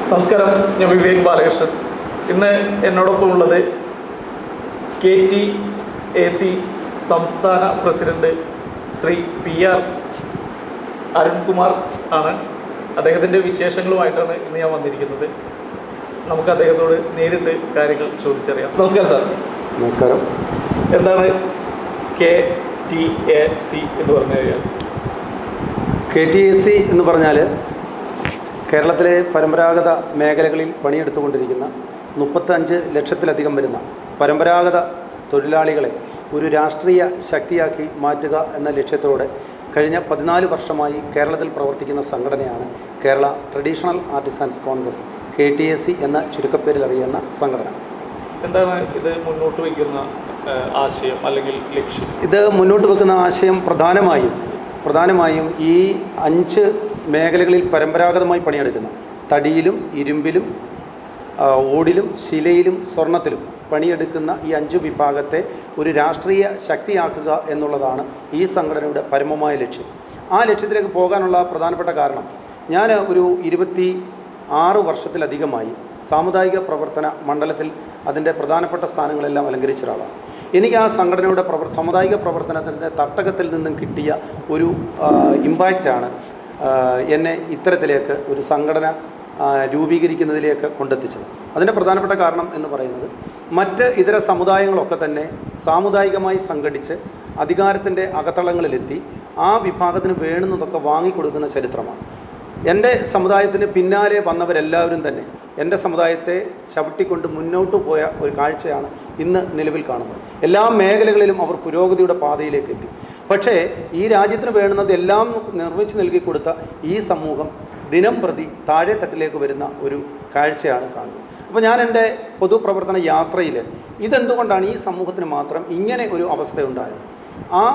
നമസ്കാരം, ഞാൻ വിവേക് ബാലകൃഷ്ണൻ. ഇന്ന് എന്നോടൊപ്പം ഉള്ളത് KTAC സംസ്ഥാന പ്രസിഡന്റ് ശ്രീ PR അരുൺകുമാർ ആണ്. അദ്ദേഹത്തിൻ്റെ വിശേഷങ്ങളുമായിട്ടാണ് ഇന്ന് ഞാൻ വന്നിരിക്കുന്നത്. നമുക്ക് അദ്ദേഹത്തോട് നേരിട്ട് കാര്യങ്ങൾ ചോദിച്ചറിയാം. നമസ്കാരം സാർ. നമസ്കാരം. എന്താണ് KTAC എന്ന് പറഞ്ഞു കഴിഞ്ഞാൽ? KTAC എന്ന് പറഞ്ഞാൽ കേരളത്തിലെ പരമ്പരാഗത മേഖലകളിൽ പണിയെടുത്തുകൊണ്ടിരിക്കുന്ന 35 ലക്ഷത്തിലധികം വരുന്ന പരമ്പരാഗത തൊഴിലാളികളെ ഒരു രാഷ്ട്രീയ ശക്തിയാക്കി മാറ്റുക എന്ന ലക്ഷ്യത്തോടെ കഴിഞ്ഞ 14 വർഷമായി കേരളത്തിൽ പ്രവർത്തിക്കുന്ന സംഘടനയാണ് Kerala traditional artisans Congress, KTAC എന്ന ചുരുക്കപ്പേരിൽ അറിയുന്ന സംഘടന. എന്താണ് ഇത് മുന്നോട്ട് വയ്ക്കുന്ന ആശയം അല്ലെങ്കിൽ ലക്ഷ്യം? ഇത് മുന്നോട്ട് വെക്കുന്ന ആശയം പ്രധാനമായും ഈ 5 മേഖലകളിൽ പരമ്പരാഗതമായി പണിയെടുക്കുന്ന തടിയിലും ഇരുമ്പിലും ഓടിലും ശിലയിലും സ്വർണത്തിലും പണിയെടുക്കുന്ന ഈ 5 വിഭാഗത്തെ ഒരു രാഷ്ട്രീയ ശക്തിയാക്കുക എന്നുള്ളതാണ് ഈ സംഘടനയുടെ പരമമായ ലക്ഷ്യം. ആ ലക്ഷ്യത്തിലേക്ക് പോകാനുള്ള പ്രധാനപ്പെട്ട കാരണം, ഞാൻ ഒരു 26 വർഷത്തിലധികമായി സാമുദായിക പ്രവർത്തന മണ്ഡലത്തിൽ അതിൻ്റെ പ്രധാനപ്പെട്ട സ്ഥാനങ്ങളെല്ലാം അലങ്കരിച്ച ഒരാളാണ്. എനിക്ക് ആ സംഘടനയുടെ സാമുദായിക പ്രവർത്തനത്തിൻ്റെ തട്ടകത്തിൽ നിന്നും കിട്ടിയ ഒരു ഇമ്പാക്റ്റാണ് എന്നെ ഇത്തരത്തിലേക്ക് ഒരു സംഘടന രൂപീകരിക്കുന്നതിലേക്ക് കൊണ്ടെത്തിച്ചത്. അതിൻ്റെ പ്രധാനപ്പെട്ട കാരണം എന്ന് പറയുന്നത്, മറ്റ് ഇതര സമുദായങ്ങളൊക്കെ തന്നെ സാമുദായികമായി സംഘടിച്ച് അധികാരത്തിൻ്റെ അകത്തളങ്ങളിലെത്തി ആ വിഭാഗത്തിന് വേണ്ടുന്നതൊക്കെ വാങ്ങിക്കൊടുക്കുന്ന ചരിത്രമാണ്. എൻ്റെ സമുദായത്തിന് പിന്നാലെ വന്നവരെല്ലാവരും തന്നെ എൻ്റെ സമുദായത്തെ ചവിട്ടിക്കൊണ്ട് മുന്നോട്ട് പോയ ഒരു കാഴ്ചയാണ് ഇന്ന് നിലവിൽ കാണുന്നത്. എല്ലാ മേഖലകളിലും അവർ പുരോഗതിയുടെ പാതയിലേക്ക് എത്തി. പക്ഷേ ഈ രാജ്യത്തിന് വേണ്ടുന്നത് എല്ലാം നിർമ്മിച്ച് നൽകിക്കൊടുത്ത ഈ സമൂഹം ദിനം പ്രതി താഴെത്തട്ടിലേക്ക് വരുന്ന ഒരു കാഴ്ചയാണ് കാണുന്നത്. അപ്പോൾ ഞാൻ എൻ്റെ പൊതുപ്രവർത്തന യാത്രയിൽ ഇതെന്തുകൊണ്ടാണ് ഈ സമൂഹത്തിന് മാത്രം ഇങ്ങനെ ഒരു അവസ്ഥയുണ്ടായത്, ആ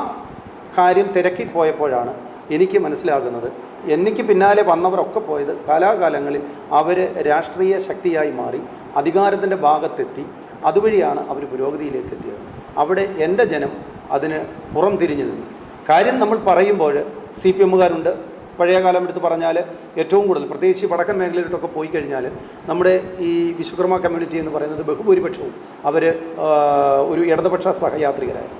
കാര്യം തിരക്കിപ്പോയപ്പോഴാണ് എനിക്ക് മനസ്സിലാകുന്നത്, എനിക്ക് പിന്നാലെ വന്നവരൊക്കെ പോയത് കാലാകാലങ്ങളിൽ അവർ രാഷ്ട്രീയ ശക്തിയായി മാറി അധികാരത്തിൻ്റെ ഭാഗത്തെത്തി. അതുവഴിയാണ് അവർ പുരോഗതിയിലേക്ക് എത്തിയത്. അവിടെ എൻ്റെ ജനം അതിന് പുറം തിരിഞ്ഞു നിന്നു. കാര്യം നമ്മൾ പറയുമ്പോൾ CPMകാരുണ്ട്. പഴയ കാലം എടുത്ത് പറഞ്ഞാൽ ഏറ്റവും കൂടുതൽ, പ്രത്യേകിച്ച് വടക്കൻ മേഖലയിലോട്ടൊക്കെ പോയി കഴിഞ്ഞാൽ നമ്മുടെ ഈ വിശ്വകർമ്മ കമ്മ്യൂണിറ്റി എന്ന് പറയുന്നത് ബഹുഭൂരിപക്ഷവും അവർ ഒരു ഇടതുപക്ഷ സഹയാത്രികരായിരുന്നു.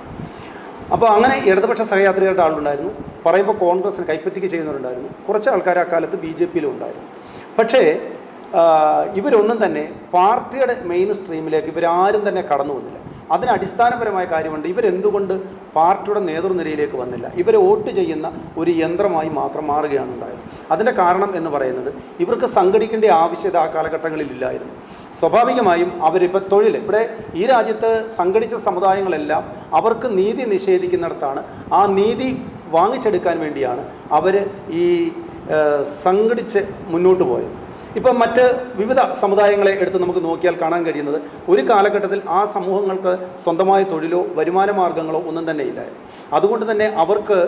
അപ്പോൾ അങ്ങനെ ഇടതുപക്ഷ സഹയാത്രികരുടെ ആളുണ്ടായിരുന്നു. പറയുമ്പോൾ കോൺഗ്രസ്സിന് കൈപ്പറ്റിക്ക് ചെയ്യുന്നവരുണ്ടായിരുന്നു. കുറച്ച് ആൾക്കാർ അക്കാലത്ത് BJPയിലും ഉണ്ടായിരുന്നു. പക്ഷേ ഇവരൊന്നും തന്നെ പാർട്ടിയുടെ മെയിൻ സ്ട്രീമിലേക്ക് ഇവരാരും തന്നെ കടന്നു വന്നില്ല. അതിന് അടിസ്ഥാനപരമായ കാര്യമുണ്ട്. ഇവരെന്തുകൊണ്ട് പാർട്ടിയുടെ നേതൃനിരയിലേക്ക് വന്നില്ല? ഇവരെ വോട്ട് ചെയ്യുന്ന ഒരു യന്ത്രമായി മാത്രം മാറുകയാണ് ഉണ്ടായത്. അതിൻ്റെ കാരണം എന്ന് പറയുന്നത്, ഇവർക്ക് സംഘടിക്കേണ്ട ആവശ്യത ആ കാലഘട്ടങ്ങളിൽ ഇല്ലായിരുന്നു. സ്വാഭാവികമായും അവരിപ്പോൾ തൊഴിൽ, ഇവിടെ ഈ രാജ്യത്ത് സംഘടിച്ച സമുദായങ്ങളെല്ലാം അവർക്ക് നീതി നിഷേധിക്കുന്നിടത്താണ് ആ നീതി വാങ്ങിച്ചെടുക്കാൻ വേണ്ടിയാണ് അവർ ഈ സംഘടിച്ച് മുന്നോട്ട് പോയത്. ഇപ്പം മറ്റ് വിവിധ സമുദായങ്ങളെ എടുത്ത് നമുക്ക് നോക്കിയാൽ കാണാൻ കഴിയുന്നത്, ഒരു കാലഘട്ടത്തിൽ ആ സമൂഹങ്ങൾക്ക് സ്വന്തമായ തൊഴിലോ വരുമാന മാർഗങ്ങളോ ഒന്നും തന്നെ ഇല്ലായിരുന്നു. അതുകൊണ്ട് തന്നെ അവർക്ക്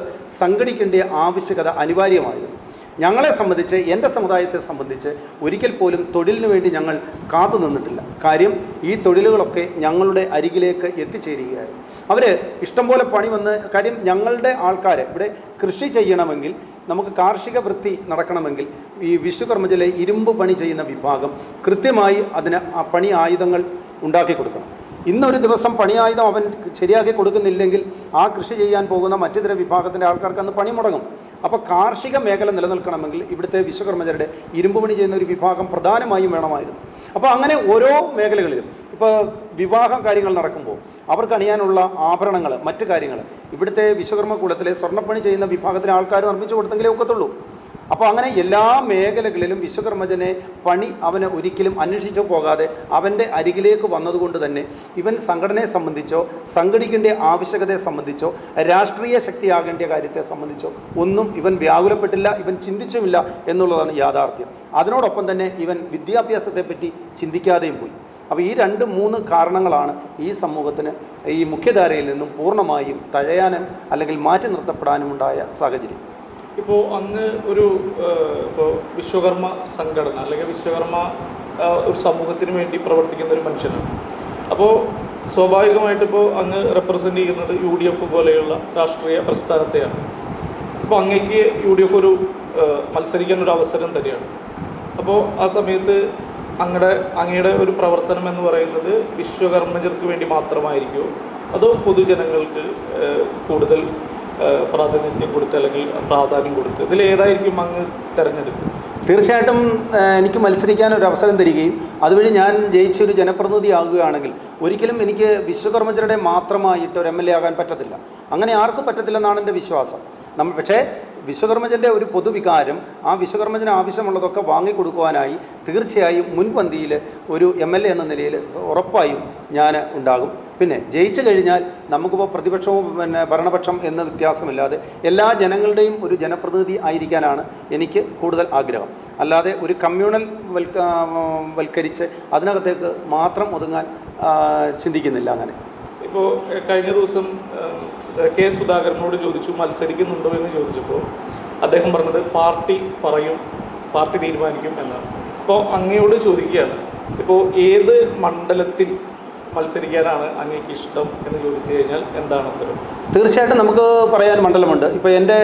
സംഘടിക്കേണ്ട ആവശ്യകത അനിവാര്യമായിരുന്നു. ഞങ്ങളെ സംബന്ധിച്ച്, എൻ്റെ സമുദായത്തെ സംബന്ധിച്ച് ഒരിക്കൽ പോലും തൊഴിലിന് വേണ്ടി ഞങ്ങൾ കാത്തു നിന്നിട്ടില്ല. കാര്യം ഈ തൊഴിലുകളൊക്കെ ഞങ്ങളുടെ അരികിലേക്ക് എത്തിച്ചേരുകയായിരുന്നു. അവർ ഇഷ്ടംപോലെ പണി വന്ന്, കാര്യം ഞങ്ങളുടെ ആൾക്കാർ ഇവിടെ കൃഷി ചെയ്യണമെങ്കിൽ, നമുക്ക് കാർഷിക വൃത്തി നടക്കണമെങ്കിൽ ഈ വിശ്വകർമ്മത്തിലെ ഇരുമ്പ് പണി ചെയ്യുന്ന വിഭാഗം കൃത്യമായി അതിന് ആ പണി ആയുധങ്ങൾ ഉണ്ടാക്കി കൊടുക്കണം. ഇന്നൊരു ദിവസം പണി ആയുധം അവൻ ശരിയാക്കി കൊടുക്കുന്നില്ലെങ്കിൽ ആ കൃഷി ചെയ്യാൻ പോകുന്ന മറ്റിതര വിഭാഗത്തിൻ്റെ ആൾക്കാർക്ക് അന്ന് പണി മുടങ്ങും. അപ്പോൾ കാർഷിക മേഖല നിലനിൽക്കണമെങ്കിൽ ഇവിടുത്തെ വിശ്വകർമ്മജരുടെ ഇരുമ്പ് പണി ചെയ്യുന്ന ഒരു വിഭാഗം പ്രധാനമായും വേണമായിരുന്നു. അപ്പോൾ അങ്ങനെ ഓരോ മേഖലകളിലും, ഇപ്പോൾ വിവാഹ കാര്യങ്ങൾ നടക്കുമ്പോൾ അവർക്ക് അണിയാനുള്ള ആഭരണങ്ങൾ, മറ്റു കാര്യങ്ങൾ ഇവിടുത്തെ വിശ്വകർമ്മ കൂടത്തിലെ സ്വർണ്ണപ്പണി ചെയ്യുന്ന വിഭാഗത്തിലെ ആൾക്കാർ നിർമ്മിച്ചു കൊടുത്തെങ്കിലേ ഒക്കത്തുള്ളൂ. അപ്പോൾ അങ്ങനെ എല്ലാ മേഖലകളിലും വിശ്വകർമ്മജനെ പണി അവന് ഒരിക്കലും അന്വേഷിച്ചു പോകാതെ അവൻ്റെ അരികിലേക്ക് വന്നതുകൊണ്ട് തന്നെ ഇവൻ സംഘടനയെ സംബന്ധിച്ചോ സംഘടിക്കേണ്ട ആവശ്യകതയെ സംബന്ധിച്ചോ രാഷ്ട്രീയ ശക്തിയാകേണ്ട കാര്യത്തെ സംബന്ധിച്ചോ ഒന്നും ഇവൻ വ്യാകുലപ്പെട്ടില്ല, ഇവൻ ചിന്തിച്ചുമില്ല എന്നുള്ളതാണ് യാഥാർത്ഥ്യം. അതിനോടൊപ്പം തന്നെ ഇവൻ വിദ്യാഭ്യാസത്തെപ്പറ്റി ചിന്തിക്കാതെയും പോയി. അപ്പോൾ ഈ 2-3 കാരണങ്ങളാണ് ഈ സമൂഹത്തിന് ഈ മുഖ്യധാരയിൽ നിന്നും പൂർണ്ണമായും തഴയാനും അല്ലെങ്കിൽ മാറ്റി നിർത്തപ്പെടാനും ഉണ്ടായ സാഹചര്യം. ഇപ്പോൾ അങ്ങ് ഒരു ഇപ്പോൾ വിശ്വകർമ്മ സംഘടന അല്ലെങ്കിൽ വിശ്വകർമ്മ ഒരു സമൂഹത്തിന് വേണ്ടി പ്രവർത്തിക്കുന്ന ഒരു മനുഷ്യനാണ്. അപ്പോൾ സ്വാഭാവികമായിട്ടിപ്പോൾ അങ്ങ് റെപ്രസെൻ്റ് ചെയ്യുന്നത് UDF പോലെയുള്ള രാഷ്ട്രീയ പ്രസ്ഥാനത്തെയാണ്. അപ്പോൾ അങ്ങേക്ക് UDF ഒരു മത്സരിക്കാൻ ഒരു അവസരം തന്നെയാണ്. അപ്പോൾ ആ സമയത്ത് അങ്ങയുടെ ഒരു പ്രവർത്തനം എന്ന് പറയുന്നത് വിശ്വകർമ്മജർക്ക് വേണ്ടി മാത്രമായിരിക്കുമോ അതോ പൊതുജനങ്ങൾക്ക് കൂടുതൽ പ്രാതിനിധ്യം കൊടുത്ത് അല്ലെങ്കിൽ പ്രാധാന്യം കൊടുത്ത് ഇതിലേതായിരിക്കും അങ്ങ് തിരഞ്ഞെടുക്കുക? തീർച്ചയായിട്ടും എനിക്ക് മത്സരിക്കാൻ ഒരു അവസരം തരികയും അതുവഴി ഞാൻ ജയിച്ചൊരു ജനപ്രതിനിധി ആകുകയാണെങ്കിൽ ഒരിക്കലും എനിക്ക് വിശ്വകർമ്മജരുടെ മാത്രമായിട്ട് ഒരു MLA ആകാൻ പറ്റത്തില്ല. അങ്ങനെ ആർക്കും പറ്റത്തില്ലെന്നാണ് എൻ്റെ വിശ്വാസം. പക്ഷേ വിശ്വകർമ്മജൻ്റെ ഒരു പൊതുവികാരം ആ വിശ്വകർമ്മജന് ആവശ്യമുള്ളതൊക്കെ വാങ്ങിക്കൊടുക്കുവാനായി തീർച്ചയായും മുൻപന്തിയിൽ ഒരു MLA എന്ന നിലയിൽ ഉറപ്പായും ഞാൻ ഉണ്ടാകും. പിന്നെ ജയിച്ചു കഴിഞ്ഞാൽ നമുക്കിപ്പോൾ പ്രതിപക്ഷവും ഭരണപക്ഷം എന്ന വ്യത്യാസമില്ലാതെ എല്ലാ ജനങ്ങളുടെയും ഒരു ജനപ്രതിനിധി ആയിരിക്കാനാണ് എനിക്ക് കൂടുതൽ ആഗ്രഹം. അല്ലാതെ ഒരു കമ്മ്യൂണൽ വൽക്കരിച്ച് അതിനകത്തേക്ക് മാത്രം ഒതുങ്ങാൻ ചിന്തിക്കുന്നില്ല. അങ്ങനെ ഇപ്പോൾ കഴിഞ്ഞ ദിവസം കെ സുധാകരനോട് ചോദിച്ചു മത്സരിക്കുന്നുണ്ടോ എന്ന് ചോദിച്ചപ്പോൾ അദ്ദേഹം പറഞ്ഞത് പാർട്ടി പറയും, പാർട്ടി തീരുമാനിക്കും എന്നാണ്. അപ്പോൾ അങ്ങയോട് ചോദിക്കുകയാണ്, ഇപ്പോൾ ഏത് മണ്ഡലത്തിൽ മത്സരിക്കാനാണ് അങ്ങേക്ക് ഇഷ്ടം എന്ന് ചോദിച്ചു കഴിഞ്ഞാൽ എന്താണ് ഉത്തരം? തീർച്ചയായിട്ടും നമുക്ക് പറയാൻ മണ്ഡലമുണ്ട്. ഇപ്പോൾ എൻ്റെ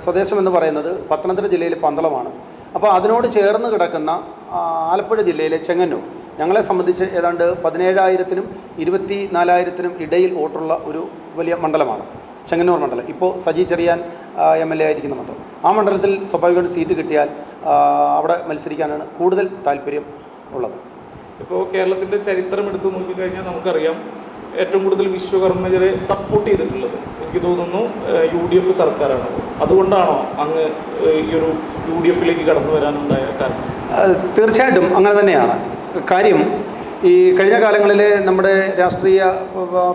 സ്വദേശം എന്ന് പറയുന്നത് പത്തനംതിട്ട ജില്ലയിലെ പന്തളമാണ്. അപ്പോൾ അതിനോട് ചേർന്ന് കിടക്കുന്ന ആലപ്പുഴ ജില്ലയിലെ ചെങ്ങന്നൂർ ഞങ്ങളെ സംബന്ധിച്ച് ഏതാണ്ട് 17,000-നും 24,000-നും ഇടയിൽ വോട്ടുള്ള ഒരു വലിയ മണ്ഡലമാണ് ചെങ്ങന്നൂർ മണ്ഡലം. ഇപ്പോൾ സജി ചെറിയാൻ MLA ആയിരിക്കുന്ന മണ്ഡലം. ആ മണ്ഡലത്തിൽ സ്വാഭാവികമായിട്ട് സീറ്റ് കിട്ടിയാൽ അവിടെ മത്സരിക്കാനാണ് കൂടുതൽ താല്പര്യം ഉള്ളത്. ഇപ്പോൾ കേരളത്തിൻ്റെ ചരിത്രം എടുത്തു നോക്കിക്കഴിഞ്ഞാൽ നമുക്കറിയാം ഏറ്റവും കൂടുതൽ വിശ്വകർമ്മജരെ സപ്പോർട്ട് ചെയ്തിട്ടുള്ളത് എനിക്ക് തോന്നുന്നു UDF സർക്കാരാണ്. അതുകൊണ്ടാണോ അങ്ങ് ഈ ഒരു UDFിലേക്ക് കടന്നു വരാനുണ്ടായ കാരണം? തീർച്ചയായിട്ടും അങ്ങനെ തന്നെയാണ്. കാര്യം ഈ കഴിഞ്ഞ കാലങ്ങളിൽ നമ്മുടെ രാഷ്ട്രീയ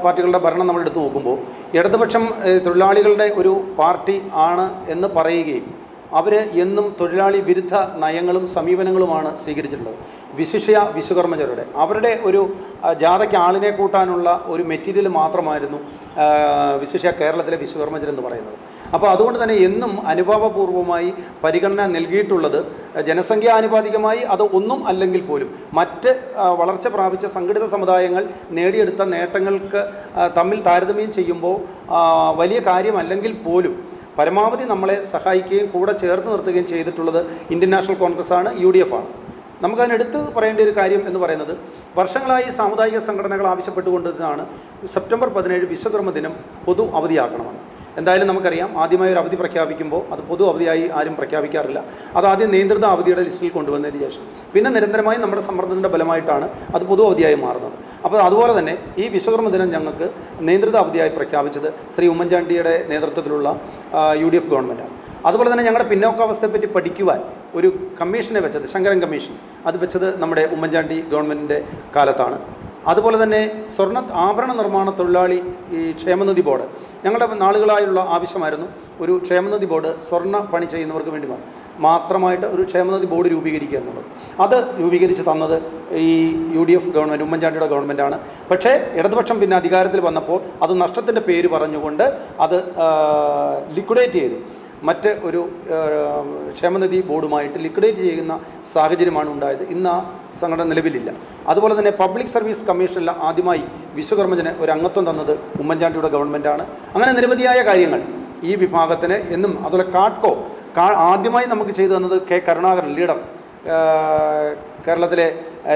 പാർട്ടികളുടെ ഭരണം നമ്മൾ എടുത്തു നോക്കുമ്പോൾ ഇടതുപക്ഷം തൊഴിലാളികളുടെ ഒരു പാർട്ടി ആണ് എന്ന് പറയുകയും അവർ എന്നും തൊഴിലാളി വിരുദ്ധ നയങ്ങളും സമീപനങ്ങളുമാണ് സ്വീകരിച്ചിട്ടുള്ളത്. വിശിഷ്യ വിശ്വകർമ്മജരുടെ അവരുടെ ഒരു ജാഥയ്ക്ക് ആളിനെ കൂട്ടാനുള്ള ഒരു മെറ്റീരിയൽ മാത്രമായിരുന്നു വിശിഷ്യ കേരളത്തിലെ വിശ്വകർമ്മജരെന്ന് പറയുന്നത്. അപ്പോൾ അതുകൊണ്ട് തന്നെ എന്നും അനുഭാവപൂർവമായി പരിഗണന നൽകിയിട്ടുള്ളത് ജനസംഖ്യാനുപാതികമായി അത് ഒന്നും അല്ലെങ്കിൽ പോലും മറ്റ് വളർച്ച പ്രാപിച്ച സംഘടിത സമുദായങ്ങൾ നേടിയെടുത്ത നേട്ടങ്ങൾക്ക് തമ്മിൽ താരതമ്യം ചെയ്യുമ്പോൾ വലിയ കാര്യമല്ലെങ്കിൽ പോലും പരമാവധി നമ്മളെ സഹായിക്കുകയും കൂടെ ചേർത്ത് നിർത്തുകയും ചെയ്തിട്ടുള്ളത് ഇന്ത്യൻ നാഷണൽ കോൺഗ്രസ് ആണ്, UDF ആണ്. നമുക്കതിനെടുത്ത് പറയേണ്ട ഒരു കാര്യം എന്ന് പറയുന്നത് വർഷങ്ങളായി സാമുദായിക സംഘടനകൾ ആവശ്യപ്പെട്ടുകൊണ്ടിരുന്നതാണ് സെപ്റ്റംബർ 17 വിശ്വകർമ്മ ദിനം പൊതു അവധിയാക്കണമെന്ന്. എന്തായാലും നമുക്കറിയാം ആദ്യമായി ഒരു അവധി പ്രഖ്യാപിക്കുമ്പോൾ അത് പൊതു അവധിയായി ആരും പ്രഖ്യാപിക്കാറില്ല. അത് ആദ്യം നിയന്ത്രിത അവധിയുടെ ലിസ്റ്റിൽ കൊണ്ടുവന്നതിന് ശേഷം പിന്നെ നിരന്തരമായി നമ്മുടെ സമ്മർദ്ദത്തിൻ്റെ ഫലമായിട്ടാണ് അത് പൊതു അവധിയായി മാറുന്നത്. അപ്പോൾ അതുപോലെ തന്നെ ഈ വിശ്വകർമ്മ ദിനം ഞങ്ങൾക്ക് നിയന്ത്രിത അവധിയായി പ്രഖ്യാപിച്ചത് ശ്രീ ഉമ്മൻചാണ്ടിയുടെ നേതൃത്വത്തിലുള്ള UDF ഗവൺമെൻറ്റാണ്. അതുപോലെ തന്നെ ഞങ്ങളുടെ പിന്നോക്കാവസ്ഥയെപ്പറ്റി പഠിക്കുവാൻ ഒരു കമ്മീഷനെ വെച്ചത് ശങ്കരൻ കമ്മീഷൻ, അത് വെച്ചത് നമ്മുടെ ഉമ്മൻചാണ്ടി ഗവൺമെൻറ്റിൻ്റെ കാലത്താണ്. അതുപോലെ തന്നെ ആഭരണ നിർമ്മാണ തൊഴിലാളി ഈ ക്ഷേമനിധി ബോർഡ് ഞങ്ങളുടെ നാളുകളായുള്ള ആവശ്യമായിരുന്നു. ഒരു ക്ഷേമനിധി ബോർഡ് സ്വർണ്ണ പണി ചെയ്യുന്നവർക്ക് വേണ്ടി മാത്രമായിട്ട് ഒരു ക്ഷേമനിധി ബോർഡ് രൂപീകരിക്കുക എന്നുള്ളത്. അത് രൂപീകരിച്ച് തന്നത് ഈ UDF ഗവൺമെൻറ്, ഉമ്മൻചാണ്ടിയുടെ ഗവൺമെൻറ്റാണ്. പക്ഷേ ഇടതുപക്ഷം പിന്നെ അധികാരത്തിൽ വന്നപ്പോൾ അത് നഷ്ടത്തിൻ്റെ പേര് പറഞ്ഞുകൊണ്ട് അത് ലിക്വിഡേറ്റ് ചെയ്തു. മറ്റ് ഒരു ക്ഷേമനിധി ബോർഡുമായിട്ട് ലിക്വിഡേറ്റ് ചെയ്യുന്ന സാഹചര്യമാണ് ഉണ്ടായത്. ഇന്ന് ആ സംഘടന നിലവിലില്ല. അതുപോലെ തന്നെ പബ്ലിക് സർവീസ് കമ്മീഷനിൽ ആദ്യമായി വിശ്വകർമ്മജന് ഒരു അംഗത്വം തന്നത് ഉമ്മൻചാണ്ടിയുടെ ഗവൺമെൻറ്റാണ്. അങ്ങനെ നിരവധിയായ കാര്യങ്ങൾ ഈ വിഭാഗത്തിന് എന്നും. അതുപോലെ ആദ്യമായി നമുക്ക് ചെയ്തു തന്നത് കെ കരുണാകരൻ ലീഡർ, കേരളത്തിലെ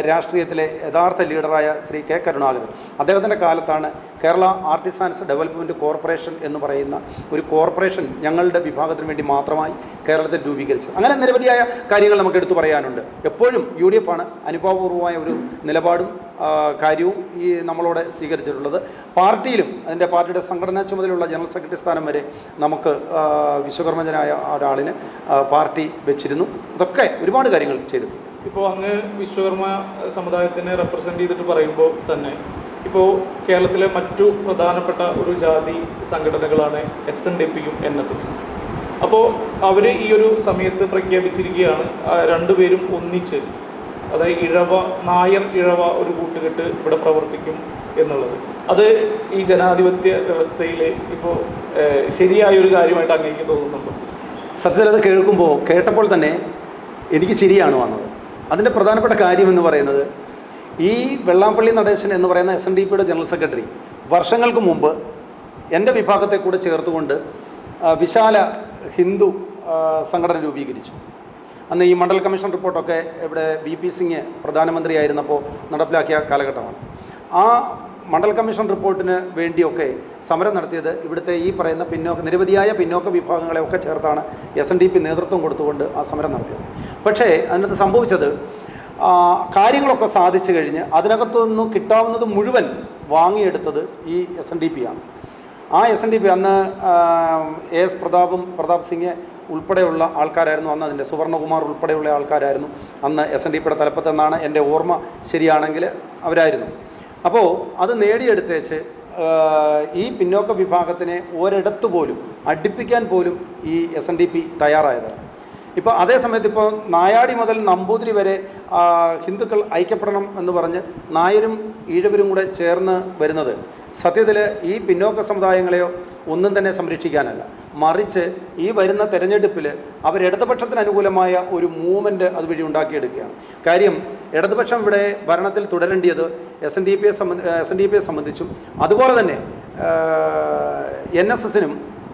രാഷ്ട്രീയത്തിലെ യഥാർത്ഥ ലീഡറായ ശ്രീ കെ കരുണാകരൻ. അദ്ദേഹത്തിൻ്റെ കാലത്താണ് കേരള ആർട്ടിസാൻസ് ഡെവലപ്മെൻറ്റ് കോർപ്പറേഷൻ എന്ന് പറയുന്ന ഒരു കോർപ്പറേഷൻ ഞങ്ങളുടെ വിഭാഗത്തിന് വേണ്ടി മാത്രമായി കേരളത്തിൽ രൂപീകരിച്ചത്. അങ്ങനെ നിരവധിയായ കാര്യങ്ങൾ നമുക്ക് എടുത്തു പറയാനുണ്ട്. എപ്പോഴും UDF ആണ് അനുഭാവപൂർവമായ ഒരു നിലപാടും കാര്യവും ഈ നമ്മളോട് സ്വീകരിച്ചിട്ടുള്ളത്. പാർട്ടിയിലും അതിൻ്റെ പാർട്ടിയുടെ സംഘടനാ ചുമതലയുള്ള ജനറൽ സെക്രട്ടറി സ്ഥാനം വരെ നമുക്ക് വിശ്വകർമ്മജനായ ഒരാളിന് പാർട്ടി വെച്ചിരുന്നു. ഇതൊക്കെ ഒരുപാട് കാര്യങ്ങൾ ചെയ്തിട്ടുണ്ട്. ഇപ്പോൾ അങ്ങ് വിശ്വകർമ്മ സമുദായത്തിനെ റെപ്രസെൻ്റ് ചെയ്തിട്ട് പറയുമ്പോൾ തന്നെ ഇപ്പോൾ കേരളത്തിലെ മറ്റു പ്രധാനപ്പെട്ട ഒരു ജാതി സംഘടനകളാണ് SNDPയും NSSും. അപ്പോൾ അവർ ഈ ഒരു സമയത്ത് പ്രഖ്യാപിച്ചിരിക്കുകയാണ് രണ്ടുപേരും ഒന്നിച്ച്, അതായത് നായർ ഇഴവ ഒരു കൂട്ടുകെട്ട് ഇവിടെ പ്രവർത്തിക്കും എന്നുള്ളത്. അത് ഈ ജനാധിപത്യ വ്യവസ്ഥയിൽ ഇപ്പോൾ ശരിയായൊരു കാര്യമായിട്ട് അങ്ങേക്ക് തോന്നുന്നുണ്ടോ? സത്യത്തിൽ അത് കേട്ടപ്പോൾ തന്നെ എനിക്ക് ചിരിയാണ് വന്നത്. അതിൻ്റെ പ്രധാനപ്പെട്ട കാര്യം എന്ന് പറയുന്നത് ഈ വെള്ളാപ്പള്ളി നടേശൻ എന്ന് പറയുന്ന SNDPയുടെ ജനറൽ സെക്രട്ടറി വർഷങ്ങൾക്ക് മുമ്പ് എൻ്റെ വിഭാഗത്തെ കൂടെ ചേർത്തുകൊണ്ട് വിശാല ഹിന്ദു സംഘടന രൂപീകരിച്ചു. അന്ന് ഈ മണ്ഡൽ കമ്മീഷൻ റിപ്പോർട്ടൊക്കെ ഇവിടെ VP സിംഗ് പ്രധാനമന്ത്രിയായിരുന്നപ്പോൾ നടപ്പിലാക്കിയ കാലഘട്ടമാണ്. ആ മണ്ഡൽ കമ്മീഷൻ റിപ്പോർട്ടിന് വേണ്ടിയൊക്കെ സമരം നടത്തിയത് ഇവിടുത്തെ ഈ പറയുന്ന നിരവധിയായ പിന്നോക്ക വിഭാഗങ്ങളെയൊക്കെ ചേർത്താണ് SNDP നേതൃത്വം കൊടുത്തുകൊണ്ട് ആ സമരം നടത്തിയത്. പക്ഷേ അതിനകത്ത് സംഭവിച്ചത് കാര്യങ്ങളൊക്കെ സാധിച്ചു കഴിഞ്ഞ് അതിനകത്തു നിന്ന് കിട്ടാവുന്നത് മുഴുവൻ വാങ്ങിയെടുത്തത് ഈ SNDP ആണ്. ആ SNDP അന്ന് AS പ്രതാപ് സിംഗ് ഉൾപ്പെടെയുള്ള ആൾക്കാരായിരുന്നു അന്ന്, അതിൻ്റെ സുവർണകുമാർ ഉൾപ്പെടെയുള്ള ആൾക്കാരായിരുന്നു അന്ന് SNDPയുടെ തലപ്പത്തെന്നാണ് എൻ്റെ ഓർമ്മ ശരിയാണെങ്കിൽ അവരായിരുന്നു. അപ്പോൾ അത് നേടിയെടുത്തേച്ച് ഈ പിന്നോക്ക വിഭാഗത്തിനെ ഒരിടത്ത് പോലും അടുപ്പിക്കാൻ പോലും ഈ SNDP തയ്യാറായതാണ്. ഇപ്പോൾ അതേ സമയത്ത് ഇപ്പോൾ നായാടി മുതൽ നമ്പൂതിരി വരെ ഹിന്ദുക്കൾ ഐക്യപ്പെടണം എന്ന് പറഞ്ഞ് നായരും ഈഴവരും കൂടെ ചേർന്ന് വരുന്നത് സത്യത്തിൽ ഈ പിന്നോക്ക സമുദായങ്ങളെയോ ഒന്നും തന്നെ സംരക്ഷിക്കാനല്ല, മറിച്ച് ഈ വരുന്ന തെരഞ്ഞെടുപ്പിൽ അവർ ഇടതുപക്ഷത്തിന് അനുകൂലമായ ഒരു മൂവ്മെൻറ്റ് അതുവഴി ഉണ്ടാക്കിയെടുക്കുകയാണ്. കാര്യം ഇടതുപക്ഷം ഇവിടെ ഭരണത്തിൽ തുടരേണ്ടിയത് SNDPയെ സംബന്ധിച്ചും അതുപോലെ തന്നെ NSSനും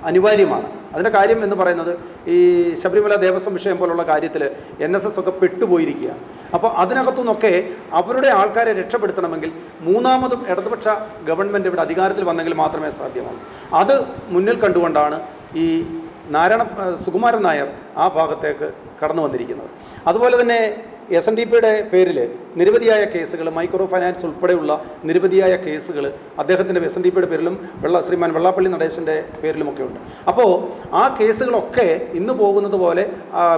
അനിവാര്യമാണ്. അതിൻ്റെ കാര്യം എന്ന് പറയുന്നത് ഈ ശബരിമല ദേവസ്വം വിഷയം പോലുള്ള കാര്യത്തിൽ NSS ഒക്കെ പെട്ടുപോയിരിക്കുകയാണ്. അപ്പോൾ അതിനകത്തു നിന്നൊക്കെ അവരുടെ ആൾക്കാരെ രക്ഷപ്പെടുത്തണമെങ്കിൽ മൂന്നാമതും ഇടതുപക്ഷ ഗവൺമെൻറ് ഇവിടെ അധികാരത്തിൽ വന്നെങ്കിൽ മാത്രമേ സാധ്യമാകൂ. അത് മുന്നിൽ കണ്ടുകൊണ്ടാണ് ഈ സുകുമാരൻ നായർ ആ ഭാഗത്തേക്ക് കടന്നു വന്നിരിക്കുന്നത്. അതുപോലെ തന്നെ SNDPയുടെ പേരിൽ നിരവധിയായ കേസുകൾ, മൈക്രോ ഫൈനാൻസ് ഉൾപ്പെടെയുള്ള നിരവധിയായ കേസുകൾ അദ്ദേഹത്തിൻ്റെ SNDPയുടെ പേരിലും ശ്രീമാൻ വെള്ളാപ്പള്ളി നടേശൻ്റെ പേരിലുമൊക്കെ ഉണ്ട്. അപ്പോൾ ആ കേസുകളൊക്കെ ഇന്ന് പോകുന്നത് പോലെ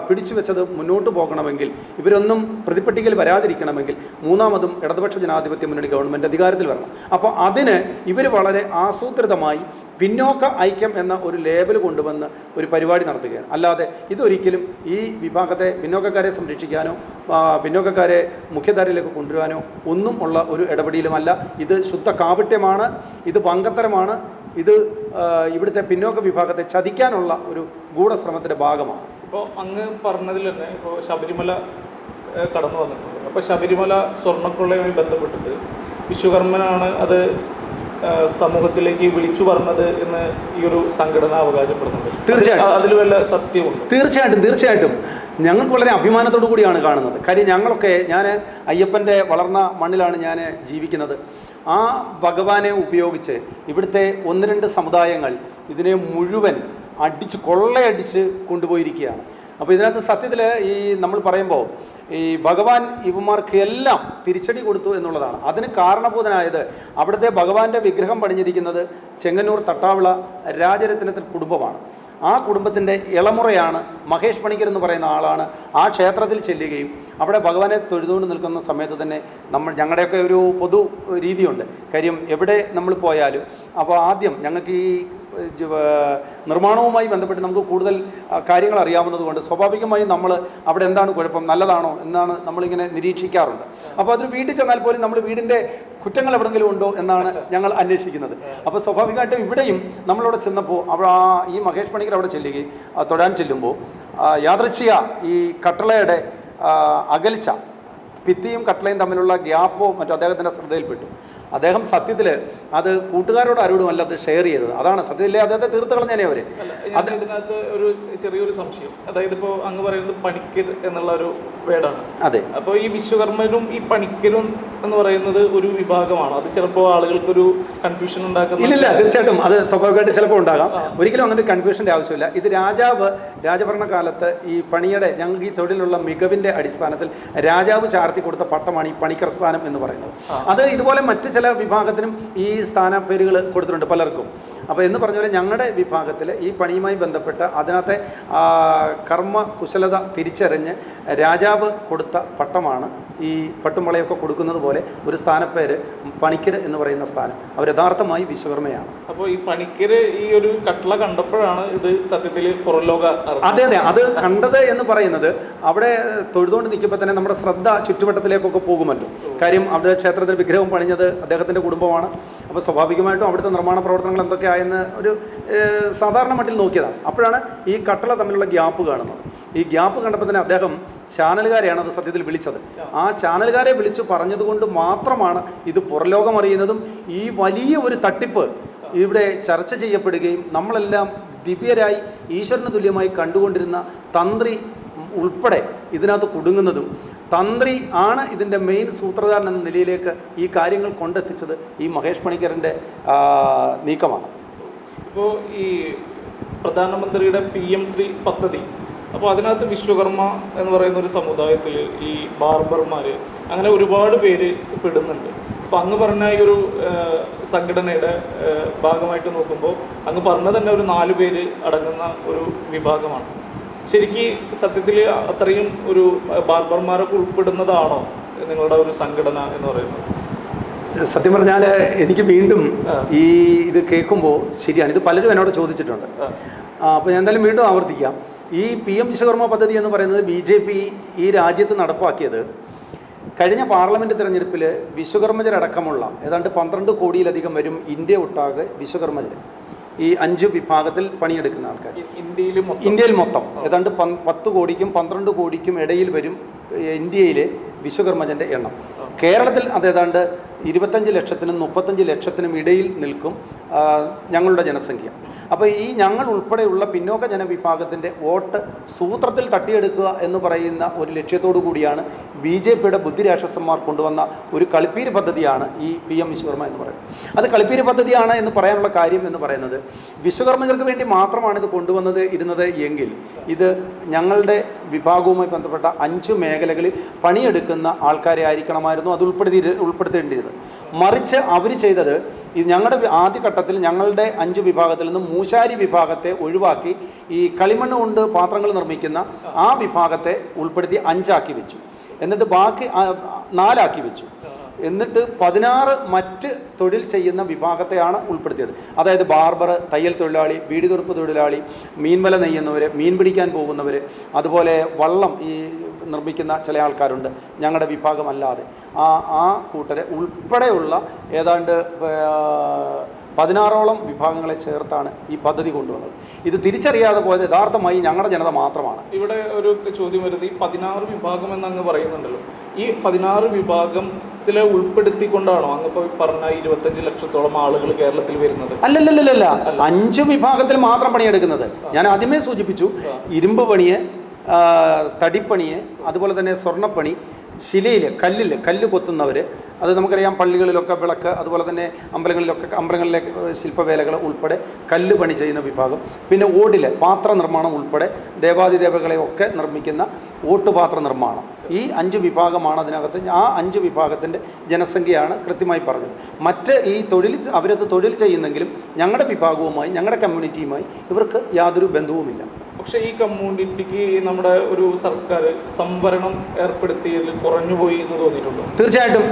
പിടിച്ചു വെച്ചത് മുന്നോട്ട് പോകണമെങ്കിൽ, ഇവരൊന്നും പ്രതിപ്പട്ടികയിൽ വരാതിരിക്കണമെങ്കിൽ മൂന്നാമതും ഇടതുപക്ഷ ജനാധിപത്യ മുന്നണി ഗവൺമെൻറ് അധികാരത്തിൽ വരണം. അപ്പോൾ അതിന് ഇവർ വളരെ ആസൂത്രിതമായി പിന്നോക്ക ഐക്യം എന്ന ഒരു ലേബൽ കൊണ്ടുവന്ന് ഒരു പരിപാടി നടത്തുകയാണ്. അല്ലാതെ ഇതൊരിക്കലും ഈ വിഭാഗത്തെ പിന്നോക്കക്കാരെ സംരക്ഷിക്കാനോ പിന്നോക്കക്കാരെ മുഖ്യധാരയിലേക്ക് കൊണ്ടുവരാനോ ഒന്നും ഉള്ള ഒരു ഇടപെടലുമല്ല. ഇത് ശുദ്ധ കാപട്യമാണ്, ഇത് വങ്കത്തരമാണ്, ഇത് ഇവിടുത്തെ പിന്നോക്ക വിഭാഗത്തെ ചതിക്കാനുള്ള ഒരു ഗൂഢശ്രമത്തിൻ്റെ ഭാഗമാണ്. ഇപ്പോൾ അങ്ങ് പറഞ്ഞതിൽ തന്നെ ഇപ്പോൾ ശബരിമല കടന്നു വന്നിട്ടുണ്ട്. അപ്പോൾ ശബരിമല സ്വർണ്ണക്കൊള്ളയുമായി ബന്ധപ്പെട്ടിട്ട് വിശ്വകർമ്മനാണ് അത് സമൂഹത്തിലേക്ക് വിളിച്ചു പറഞ്ഞത് എന്ന് ഈ ഒരു സംഘടന അവകാശപ്പെടുന്നുണ്ട്. തീർച്ചയായിട്ടും അതിൽ വല്ല സത്യമുണ്ട്? തീർച്ചയായിട്ടും ഞങ്ങൾക്ക് വളരെ അഭിമാനത്തോടു കൂടിയാണ് കാണുന്നത്. കാര്യം ഞാൻ അയ്യപ്പൻ്റെ വളർന്ന മണ്ണിലാണ് ഞാൻ ജീവിക്കുന്നത്. ആ ഭഗവാനെ ഉപയോഗിച്ച് ഇവിടുത്തെ 1-2 സമുദായങ്ങൾ ഇതിനെ മുഴുവൻ കൊള്ളയടിച്ച് കൊണ്ടുപോയിരിക്കുകയാണ്. അപ്പോൾ ഇതിനകത്ത് സത്യത്തിൽ ഈ നമ്മൾ പറയുമ്പോൾ ഈ ഭഗവാൻ ഇവന്മാർക്ക് എല്ലാം തിരിച്ചടി കൊടുത്തു എന്നുള്ളതാണ്. അതിന് കാരണഭൂതനായത് അവിടുത്തെ ഭഗവാന്റെ വിഗ്രഹം പണിഞ്ഞിരിക്കുന്നത് ചെങ്ങന്നൂർ തട്ടാവിള രാജരത്നത്തിൽ കുടുംബമാണ്. ആ കുടുംബത്തിൻ്റെ ഇളമുറയാണ് മഹേഷ് പണിക്കർ എന്ന് പറയുന്ന ആളാണ് ആ ക്ഷേത്രത്തിൽ ചെല്ലുകയും അവിടെ ഭഗവാനെ തൊഴുതുകൊണ്ട് നിൽക്കുന്ന സമയത്ത് തന്നെ ഞങ്ങളുടെയൊക്കെ ഒരു പൊതു രീതിയുണ്ട്. കാര്യം എവിടെ നമ്മൾ പോയാലും അപ്പോൾ ആദ്യം ഞങ്ങൾക്ക് ഈ നിർമ്മാണവുമായി ബന്ധപ്പെട്ട് നമുക്ക് കൂടുതൽ കാര്യങ്ങൾ അറിയാവുന്നത് കൊണ്ട് സ്വാഭാവികമായും നമ്മൾ അവിടെ എന്താണ് കുഴപ്പം, നല്ലതാണോ എന്നാണ് നമ്മളിങ്ങനെ നിരീക്ഷിക്കാറുണ്ട്. അപ്പോൾ അതൊരു വീട്ടിൽ ചെന്നാൽ പോലും നമ്മൾ വീടിൻ്റെ കുറ്റങ്ങൾ എവിടെയെങ്കിലും ഉണ്ടോ എന്നാണ് ഞങ്ങൾ അന്വേഷിക്കുന്നത്. അപ്പോൾ സ്വാഭാവികമായിട്ടും ഇവിടെയും നമ്മളവിടെ ചെന്നപ്പോൾ ഈ മഹേഷ് പണിക്കർ അവിടെ ചെല്ലുകയും തൊഴാൻ ചെല്ലുമ്പോൾ യാദൃച്ഛിക ഈ കട്ടളയുടെ അകൽച്ച, ഭിത്തിയും കട്ടളയും തമ്മിലുള്ള ഗ്യാപ്പോ മറ്റോ അദ്ദേഹത്തിൻ്റെ ശ്രദ്ധയിൽപ്പെട്ടു. അദ്ദേഹം സത്യത്തിൽ അത് കൂട്ടുകാരോട് ആരോടും അല്ല അത് ഷെയർ ചെയ്തത്. അതാണ് സത്യത്തിലെ അദ്ദേഹത്തെ തീർത്ത് കളഞ്ഞേനെ അവർ. ഇതിനകത്ത് ഒരു ചെറിയൊരു സംശയം, അതായത് ഇപ്പോൾ അങ്ങ് പറയുന്നത് പണിക്കർ എന്നുള്ള ഒരു വേർഡാണ്. അതെ. അപ്പോൾ ഈ വിശ്വകർമ്മനും ഈ പണിക്കരും എന്ന് പറയുന്നത് ഒരു വിഭാഗമാണ്. അത് ചിലപ്പോൾ ആളുകൾക്കൊരു കൺഫ്യൂഷൻ ഉണ്ടാക്കുന്ന. ഇല്ല, തീർച്ചയായിട്ടും അത് സ്വാഭാവികമായിട്ട് ചിലപ്പോൾ ഉണ്ടാകാം. ഒരിക്കലും അങ്ങനെ ഒരു കൺഫ്യൂഷൻ്റെ ആവശ്യമില്ല. ഇത് രാജഭരണകാലത്ത് ഈ പണിയുടെ ഞങ്ങൾക്ക് ഈ തൊഴിലുള്ള മികവിൻ്റെ അടിസ്ഥാനത്തിൽ രാജാവ് ചാർത്തി കൊടുത്ത പട്ടമാണ് ഈ പണിക്കർ സ്ഥാനം എന്ന് പറയുന്നത്. അത് ഇതുപോലെ മറ്റ് ചില വിഭാഗത്തിനും ഈ സ്ഥാനപ്പേരുകൾ കൊടുത്തിട്ടുണ്ട് പലർക്കും. അപ്പോൾ എന്ന് പറഞ്ഞ പോലെ ഞങ്ങളുടെ വിഭാഗത്തിൽ ഈ പണിയുമായി ബന്ധപ്പെട്ട അതിനകത്തെ കർമ്മ കുശലത തിരിച്ചറിഞ്ഞ് രാജാവ് കൊടുത്ത പട്ടമാണ് ഈ പട്ടുംവളയൊക്കെ കൊടുക്കുന്നത് പോലെ ഒരു സ്ഥാനപ്പേര് പണിക്കർ എന്ന് പറയുന്ന സ്ഥാനം. അവർ യഥാർത്ഥമായി വിശ്വകർമ്മയാണ്. അപ്പോൾ ഈ പണിക്കർ ഈ ഒരു കട്ടള കണ്ടപ്പോഴാണ് ഇത് സത്യത്തിൽ പുറംലോക. അതെ, അത് കണ്ടത് എന്ന് പറയുന്നത് അവിടെ തൊഴുതുകൊണ്ട് നിൽക്കുമ്പോൾ തന്നെ നമ്മുടെ ശ്രദ്ധ ചുറ്റുവട്ടത്തിലേക്കൊക്കെ പോകുമല്ലോ. കാര്യം അവിടെ ക്ഷേത്രത്തിൽ വിഗ്രഹം പണിഞ്ഞത് അദ്ദേഹത്തിൻ്റെ കുടുംബമാണ്. അപ്പോൾ സ്വാഭാവികമായിട്ടും അവിടുത്തെ നിർമ്മാണ പ്രവർത്തനങ്ങൾ എന്തൊക്കെയായെന്ന് ഒരു സാധാരണ മട്ടിൽ നോക്കിയതാണ്. അപ്പോഴാണ് ഈ കട്ടള തമ്മിലുള്ള ഗ്യാപ്പ് കാണുന്നത്. ഈ ഗ്യാപ്പ് കണ്ടപ്പോൾ തന്നെ അദ്ദേഹം ചാനലുകാരെയാണ് അത് സത്യത്തിൽ വിളിച്ചത്. ആ ചാനലുകാരെ വിളിച്ചു പറഞ്ഞതുകൊണ്ട് മാത്രമാണ് ഇത് പുറലോകം അറിയുന്നതും ഈ വലിയ ഒരു തട്ടിപ്പ് ഇവിടെ ചർച്ച ചെയ്യപ്പെടുകയും നമ്മളെല്ലാം ദിവ്യരായി ഈശ്വരന് തുല്യമായി കണ്ടുകൊണ്ടിരുന്ന തന്ത്രി ഉൾപ്പെടെ ഇതിനകത്ത് കുടുങ്ങുന്നതും തന്ത്രി ആണ് ഇതിൻ്റെ മെയിൻ സൂത്രധാരൻ എന്ന നിലയിലേക്ക് ഈ കാര്യങ്ങൾ കൊണ്ടെത്തിച്ചത് ഈ മഹേഷ് പണിക്കറിൻ്റെ നീക്കമാണ്. ഇപ്പോൾ ഈ പ്രധാനമന്ത്രിയുടെ PM ശ്രീ പദ്ധതി, അപ്പോൾ അതിനകത്ത് വിശ്വകർമ്മ എന്ന് പറയുന്ന ഒരു സമുദായത്തിൽ ഈ ബാർബർമാർ അങ്ങനെ ഒരുപാട് പേര് പെടുന്നുണ്ട്. അപ്പോൾ അങ്ങ് പറഞ്ഞ ഈ ഒരു സംഘടനയുടെ ഭാഗമായിട്ട് നോക്കുമ്പോൾ അങ്ങ് പറഞ്ഞ തന്നെ ഒരു 4 പേര് അടങ്ങുന്ന ഒരു വിഭാഗമാണ്. ശരിക്ക് സത്യത്തിൽ അത്രയും ഒരു ബാർബർമാരൊക്കെ ഉൾപ്പെടുന്നതാണോ നിങ്ങളുടെ ഒരു സംഘടന എന്ന് പറയുന്നത്? സത്യം പറഞ്ഞാൽ എനിക്ക് വീണ്ടും ഇത് കേൾക്കുമ്പോൾ ശരിയാണ്, ഇത് പലരും എന്നോട് ചോദിച്ചിട്ടുണ്ട്. അപ്പോൾ ഞാൻ എന്തായാലും വീണ്ടും ആവർത്തിക്കാം. ഈ PM വിശ്വകർമ്മ പദ്ധതി എന്ന് പറയുന്നത് BJP ഈ രാജ്യത്ത് നടപ്പാക്കിയത് കഴിഞ്ഞ പാർലമെൻറ്റ് തിരഞ്ഞെടുപ്പിൽ വിശ്വകർമ്മജരടക്കമുള്ള ഏതാണ്ട് 12 കോടിയിലധികം വരും ഇന്ത്യ ഒട്ടാകെ വിശ്വകർമ്മജർ, ഈ 5 വിഭാഗത്തിൽ പണിയെടുക്കുന്ന ആൾക്കാർ ഇന്ത്യയിൽ മൊത്തം ഏതാണ്ട് 10 കോടിക്കും 12 കോടിക്കും ഇടയിൽ വരും ഇന്ത്യയിലെ വിശ്വകർമ്മജൻ്റെ എണ്ണം. കേരളത്തിൽ അത് ഏതാണ്ട് 25 ലക്ഷത്തിനും 35 ലക്ഷത്തിനും ഇടയിൽ നിൽക്കും ഞങ്ങളുടെ ജനസംഖ്യ. അപ്പോൾ ഈ ഞങ്ങൾ ഉൾപ്പെടെയുള്ള പിന്നോക്ക ജനവിഭാഗത്തിൻ്റെ വോട്ട് സൂത്രത്തിൽ തട്ടിയെടുക്കുക എന്ന് പറയുന്ന ഒരു ലക്ഷ്യത്തോടു കൂടിയാണ് BJPയുടെ ബുദ്ധിരാക്ഷസന്മാർ കൊണ്ടുവന്ന ഒരു കളിപ്പീര് പദ്ധതിയാണ് ഈ PM വിശ്വകർമ്മ എന്ന് പറയുന്നത്. അത് കളിപ്പീര് പദ്ധതിയാണ് എന്ന് പറയാനുള്ള കാര്യം എന്ന് പറയുന്നത്, വിശ്വകർമ്മജർക്ക് വേണ്ടി മാത്രമാണ് ഇത് ഇരുന്നത് എങ്കിൽ ഇത് ഞങ്ങളുടെ വിഭാഗവുമായി ബന്ധപ്പെട്ട 5 മേഖലകളിൽ പണിയെടുക്കുന്ന ആൾക്കാരെ ആയിരിക്കണമായിരുന്നു അത് ഉൾപ്പെടുത്തേണ്ടിയിരുന്നത്. മറിച്ച് അവർ ചെയ്തത് ഞങ്ങളുടെ ആദ്യഘട്ടത്തിൽ ഞങ്ങളുടെ 5 വിഭാഗത്തിൽ നിന്ന് മൂശാരി വിഭാഗത്തെ ഒഴിവാക്കി ഈ കളിമണ്ണ് കൊണ്ട് പാത്രങ്ങൾ നിർമ്മിക്കുന്ന ആ വിഭാഗത്തെ ഉൾപ്പെടുത്തി 5 ആക്കി വെച്ചു. എന്നിട്ട് ബാക്കി 4 ആക്കി വെച്ചു. എന്നിട്ട് 16 മറ്റ് തൊഴിൽ ചെയ്യുന്ന വിഭാഗത്തെയാണ് ഉൾപ്പെടുത്തിയത്. അതായത് ബാർബർ, തയ്യൽ തൊഴിലാളി, ബീഡി തുറപ്പ് തൊഴിലാളി, മീൻവല നെയ്യുന്നവർ, മീൻ പിടിക്കാൻ പോകുന്നവർ, അതുപോലെ വള്ളം ഈ നിർമ്മിക്കുന്ന ചില ആൾക്കാരുണ്ട് ഞങ്ങളുടെ വിഭാഗമല്ലാതെ. ആ കൂട്ടരെ ഉൾപ്പെടെയുള്ള ഏതാണ്ട് 16ഓളം വിഭാഗങ്ങളെ ചേർത്താണ് ഈ പദ്ധതി കൊണ്ടുവന്നത്. ഇത് തിരിച്ചറിയാതെ പോയത് യഥാർത്ഥമായി ഞങ്ങളുടെ ജനത മാത്രമാണ്. ഇവിടെ ഒരു ചോദ്യം വരുന്നത്, ഈ 16 വിഭാഗം എന്നങ്ങ് പറയുന്നുണ്ടല്ലോ, ഈ 16 വിഭാഗത്തിലെ ഉൾപ്പെടുത്തിക്കൊണ്ടാണോ അങ്ങ് പറഞ്ഞ 25 ലക്ഷത്തോളം ആളുകൾ കേരളത്തിൽ വരുന്നത്? അല്ലല്ലല്ല, 5 വിഭാഗത്തിൽ മാത്രം പണിയെടുക്കുന്നത്. ഞാൻ ആദ്യമേ സൂചിപ്പിച്ചു, ഇരുമ്പ് പണിയെ, തടിപ്പണിയെ, അതുപോലെ തന്നെ സ്വർണ്ണപ്പണി, ശിലയിൽ കല്ല് കൊത്തുന്നവർ, അത് നമുക്കറിയാം പള്ളികളിലൊക്കെ വിളക്ക്, അതുപോലെ തന്നെ അമ്പലങ്ങളിലെ ശില്പവേലകൾ ഉൾപ്പെടെ കല്ല് പണി ചെയ്യുന്ന വിഭാഗം, പിന്നെ ഓടിലെ പാത്ര നിർമ്മാണം ഉൾപ്പെടെ ദേവാദിദേവകളെ ഒക്കെ നിർമ്മിക്കുന്ന ഓട്ടുപാത്ര നിർമ്മാണം, ഈ 5 വിഭാഗമാണ് അതിനകത്ത്. ആ 5 വിഭാഗത്തിൻ്റെ ജനസംഖ്യയാണ് കൃത്യമായി പറഞ്ഞത്. മറ്റ് ഈ അവരത് തൊഴിൽ ചെയ്യുന്നെങ്കിലും ഞങ്ങളുടെ വിഭാഗവുമായി, ഞങ്ങളുടെ കമ്മ്യൂണിറ്റിയുമായി ഇവർക്ക് യാതൊരു ബന്ധവുമില്ല. പക്ഷേ ഈ കമ്മ്യൂണിറ്റിക്ക് നമ്മുടെ ഒരു സർക്കാർ സംവരണം ഏർപ്പെടുത്തിയതിൽ കുറഞ്ഞുപോയി എന്ന് തോന്നിയിട്ടുണ്ടോ? തീർച്ചയായിട്ടും.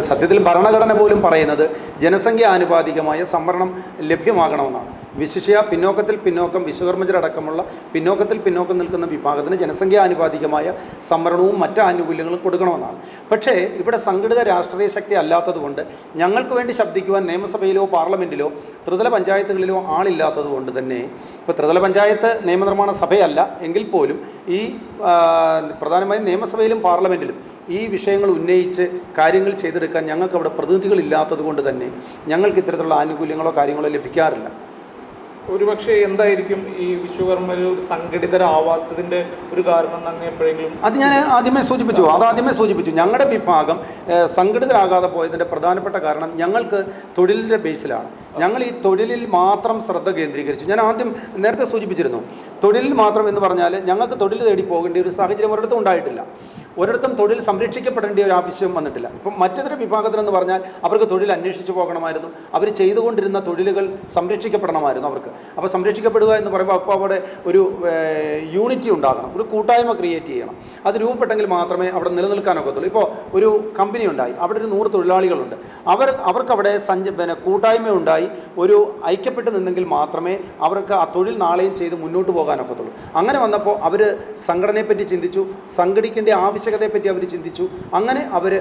സത്യത്തിൽ ഭരണഘടന പോലും പറയുന്നത് ജനസംഖ്യ ആനുപാതികമായ സംവരണം ലഭ്യമാകണമെന്നാണ്. വിശിഷ്യ പിന്നോക്കം വിശ്വകർമ്മജരടക്കമുള്ള പിന്നോക്കം നിൽക്കുന്ന വിഭാഗത്തിന് ജനസംഖ്യാനുപാതികമായ സംവരണവും മറ്റ് ആനുകൂല്യങ്ങളും കൊടുക്കണമെന്നാണ്. പക്ഷേ ഇവിടെ സംഘടിത രാഷ്ട്രീയ ശക്തി അല്ലാത്തതുകൊണ്ട് ഞങ്ങൾക്ക് വേണ്ടി ശബ്ദിക്കുവാൻ നിയമസഭയിലോ പാർലമെൻറ്റിലോ ത്രിതല പഞ്ചായത്തുകളിലോ ആളില്ലാത്തത് കൊണ്ട് തന്നെ, ഇപ്പോൾ ത്രിതല പഞ്ചായത്ത് നിയമനിർമ്മാണ സഭയല്ല എങ്കിൽ പോലും ഈ പ്രധാനമായും നിയമസഭയിലും പാർലമെൻറ്റിലും ഈ വിഷയങ്ങൾ ഉന്നയിച്ച് കാര്യങ്ങൾ ചെയ്തെടുക്കാൻ ഞങ്ങൾക്ക് അവിടെ പ്രതിനിധികളില്ലാത്തത് കൊണ്ട് തന്നെ ഞങ്ങൾക്ക് ഇത്തരത്തിലുള്ള ആനുകൂല്യങ്ങളോ കാര്യങ്ങളോ ലഭിക്കാറില്ല. ഒരുപക്ഷെ എന്തായിരിക്കും ഈ വിശ്വകർമ്മ സംഘടിതരാവാത്തതിൻ്റെ ഒരു കാരണം തന്നെ എപ്പോഴെങ്കിലും? അത് ഞാൻ ആദ്യമേ സൂചിപ്പിച്ചു. ഞങ്ങളുടെ വിഭാഗം സംഘടിതരാകാതെ പോയതിൻ്റെ പ്രധാനപ്പെട്ട കാരണം ഞങ്ങൾക്ക് തൊഴിലിൻ്റെ ബേസിലാണ്. ഞങ്ങൾ ഈ തൊഴിലിൽ മാത്രം ശ്രദ്ധ കേന്ദ്രീകരിച്ചു. ഞാൻ നേരത്തെ സൂചിപ്പിച്ചിരുന്നു, തൊഴിലിൽ മാത്രം എന്ന് പറഞ്ഞാൽ ഞങ്ങൾക്ക് തൊഴിൽ തേടി പോകേണ്ട ഒരു സാഹചര്യം ഒരിടത്തും ഉണ്ടായിട്ടില്ല. ഒരിടത്തും തൊഴിൽ സംരക്ഷിക്കപ്പെടേണ്ട ഒരു ആവശ്യം വന്നിട്ടില്ല. ഇപ്പം മറ്റൊരു വിഭാഗത്തിലെന്ന് പറഞ്ഞാൽ അവർക്ക് തൊഴിൽ അന്വേഷിച്ച് പോകണമായിരുന്നു, അവർ ചെയ്തുകൊണ്ടിരുന്ന തൊഴിലുകൾ സംരക്ഷിക്കപ്പെടണമായിരുന്നു അവർക്ക്. അപ്പോൾ സംരക്ഷിക്കപ്പെടുക എന്ന് പറയുമ്പോൾ അപ്പോൾ അവിടെ ഒരു യൂണിറ്റി ഉണ്ടാകണം, ഒരു കൂട്ടായ്മ ക്രിയേറ്റ് ചെയ്യണം. അത് രൂപപ്പെട്ടെങ്കിൽ മാത്രമേ അവിടെ നിലനിൽക്കാനൊക്കത്തുള്ളൂ. ഇപ്പോൾ ഒരു കമ്പനി ഉണ്ടായി, അവിടെ ഒരു 100 തൊഴിലാളികളുണ്ട്, അവർക്കവിടെ കൂട്ടായ്മ ഉണ്ടായി ഒരു ഐക്യപ്പെട്ട് നിന്നെങ്കിൽ മാത്രമേ അവർക്ക് ആ തൊഴിൽ നാളെയും ചെയ്ത് മുന്നോട്ട് പോകാനൊക്കത്തുള്ളൂ. അങ്ങനെ വന്നപ്പോൾ അവർ സംഘടനയെപ്പറ്റി ചിന്തിച്ചു, സംഘടിക്കേണ്ട ആവശ്യകതയെപ്പറ്റി അവർ ചിന്തിച്ചു. അങ്ങനെ അവർ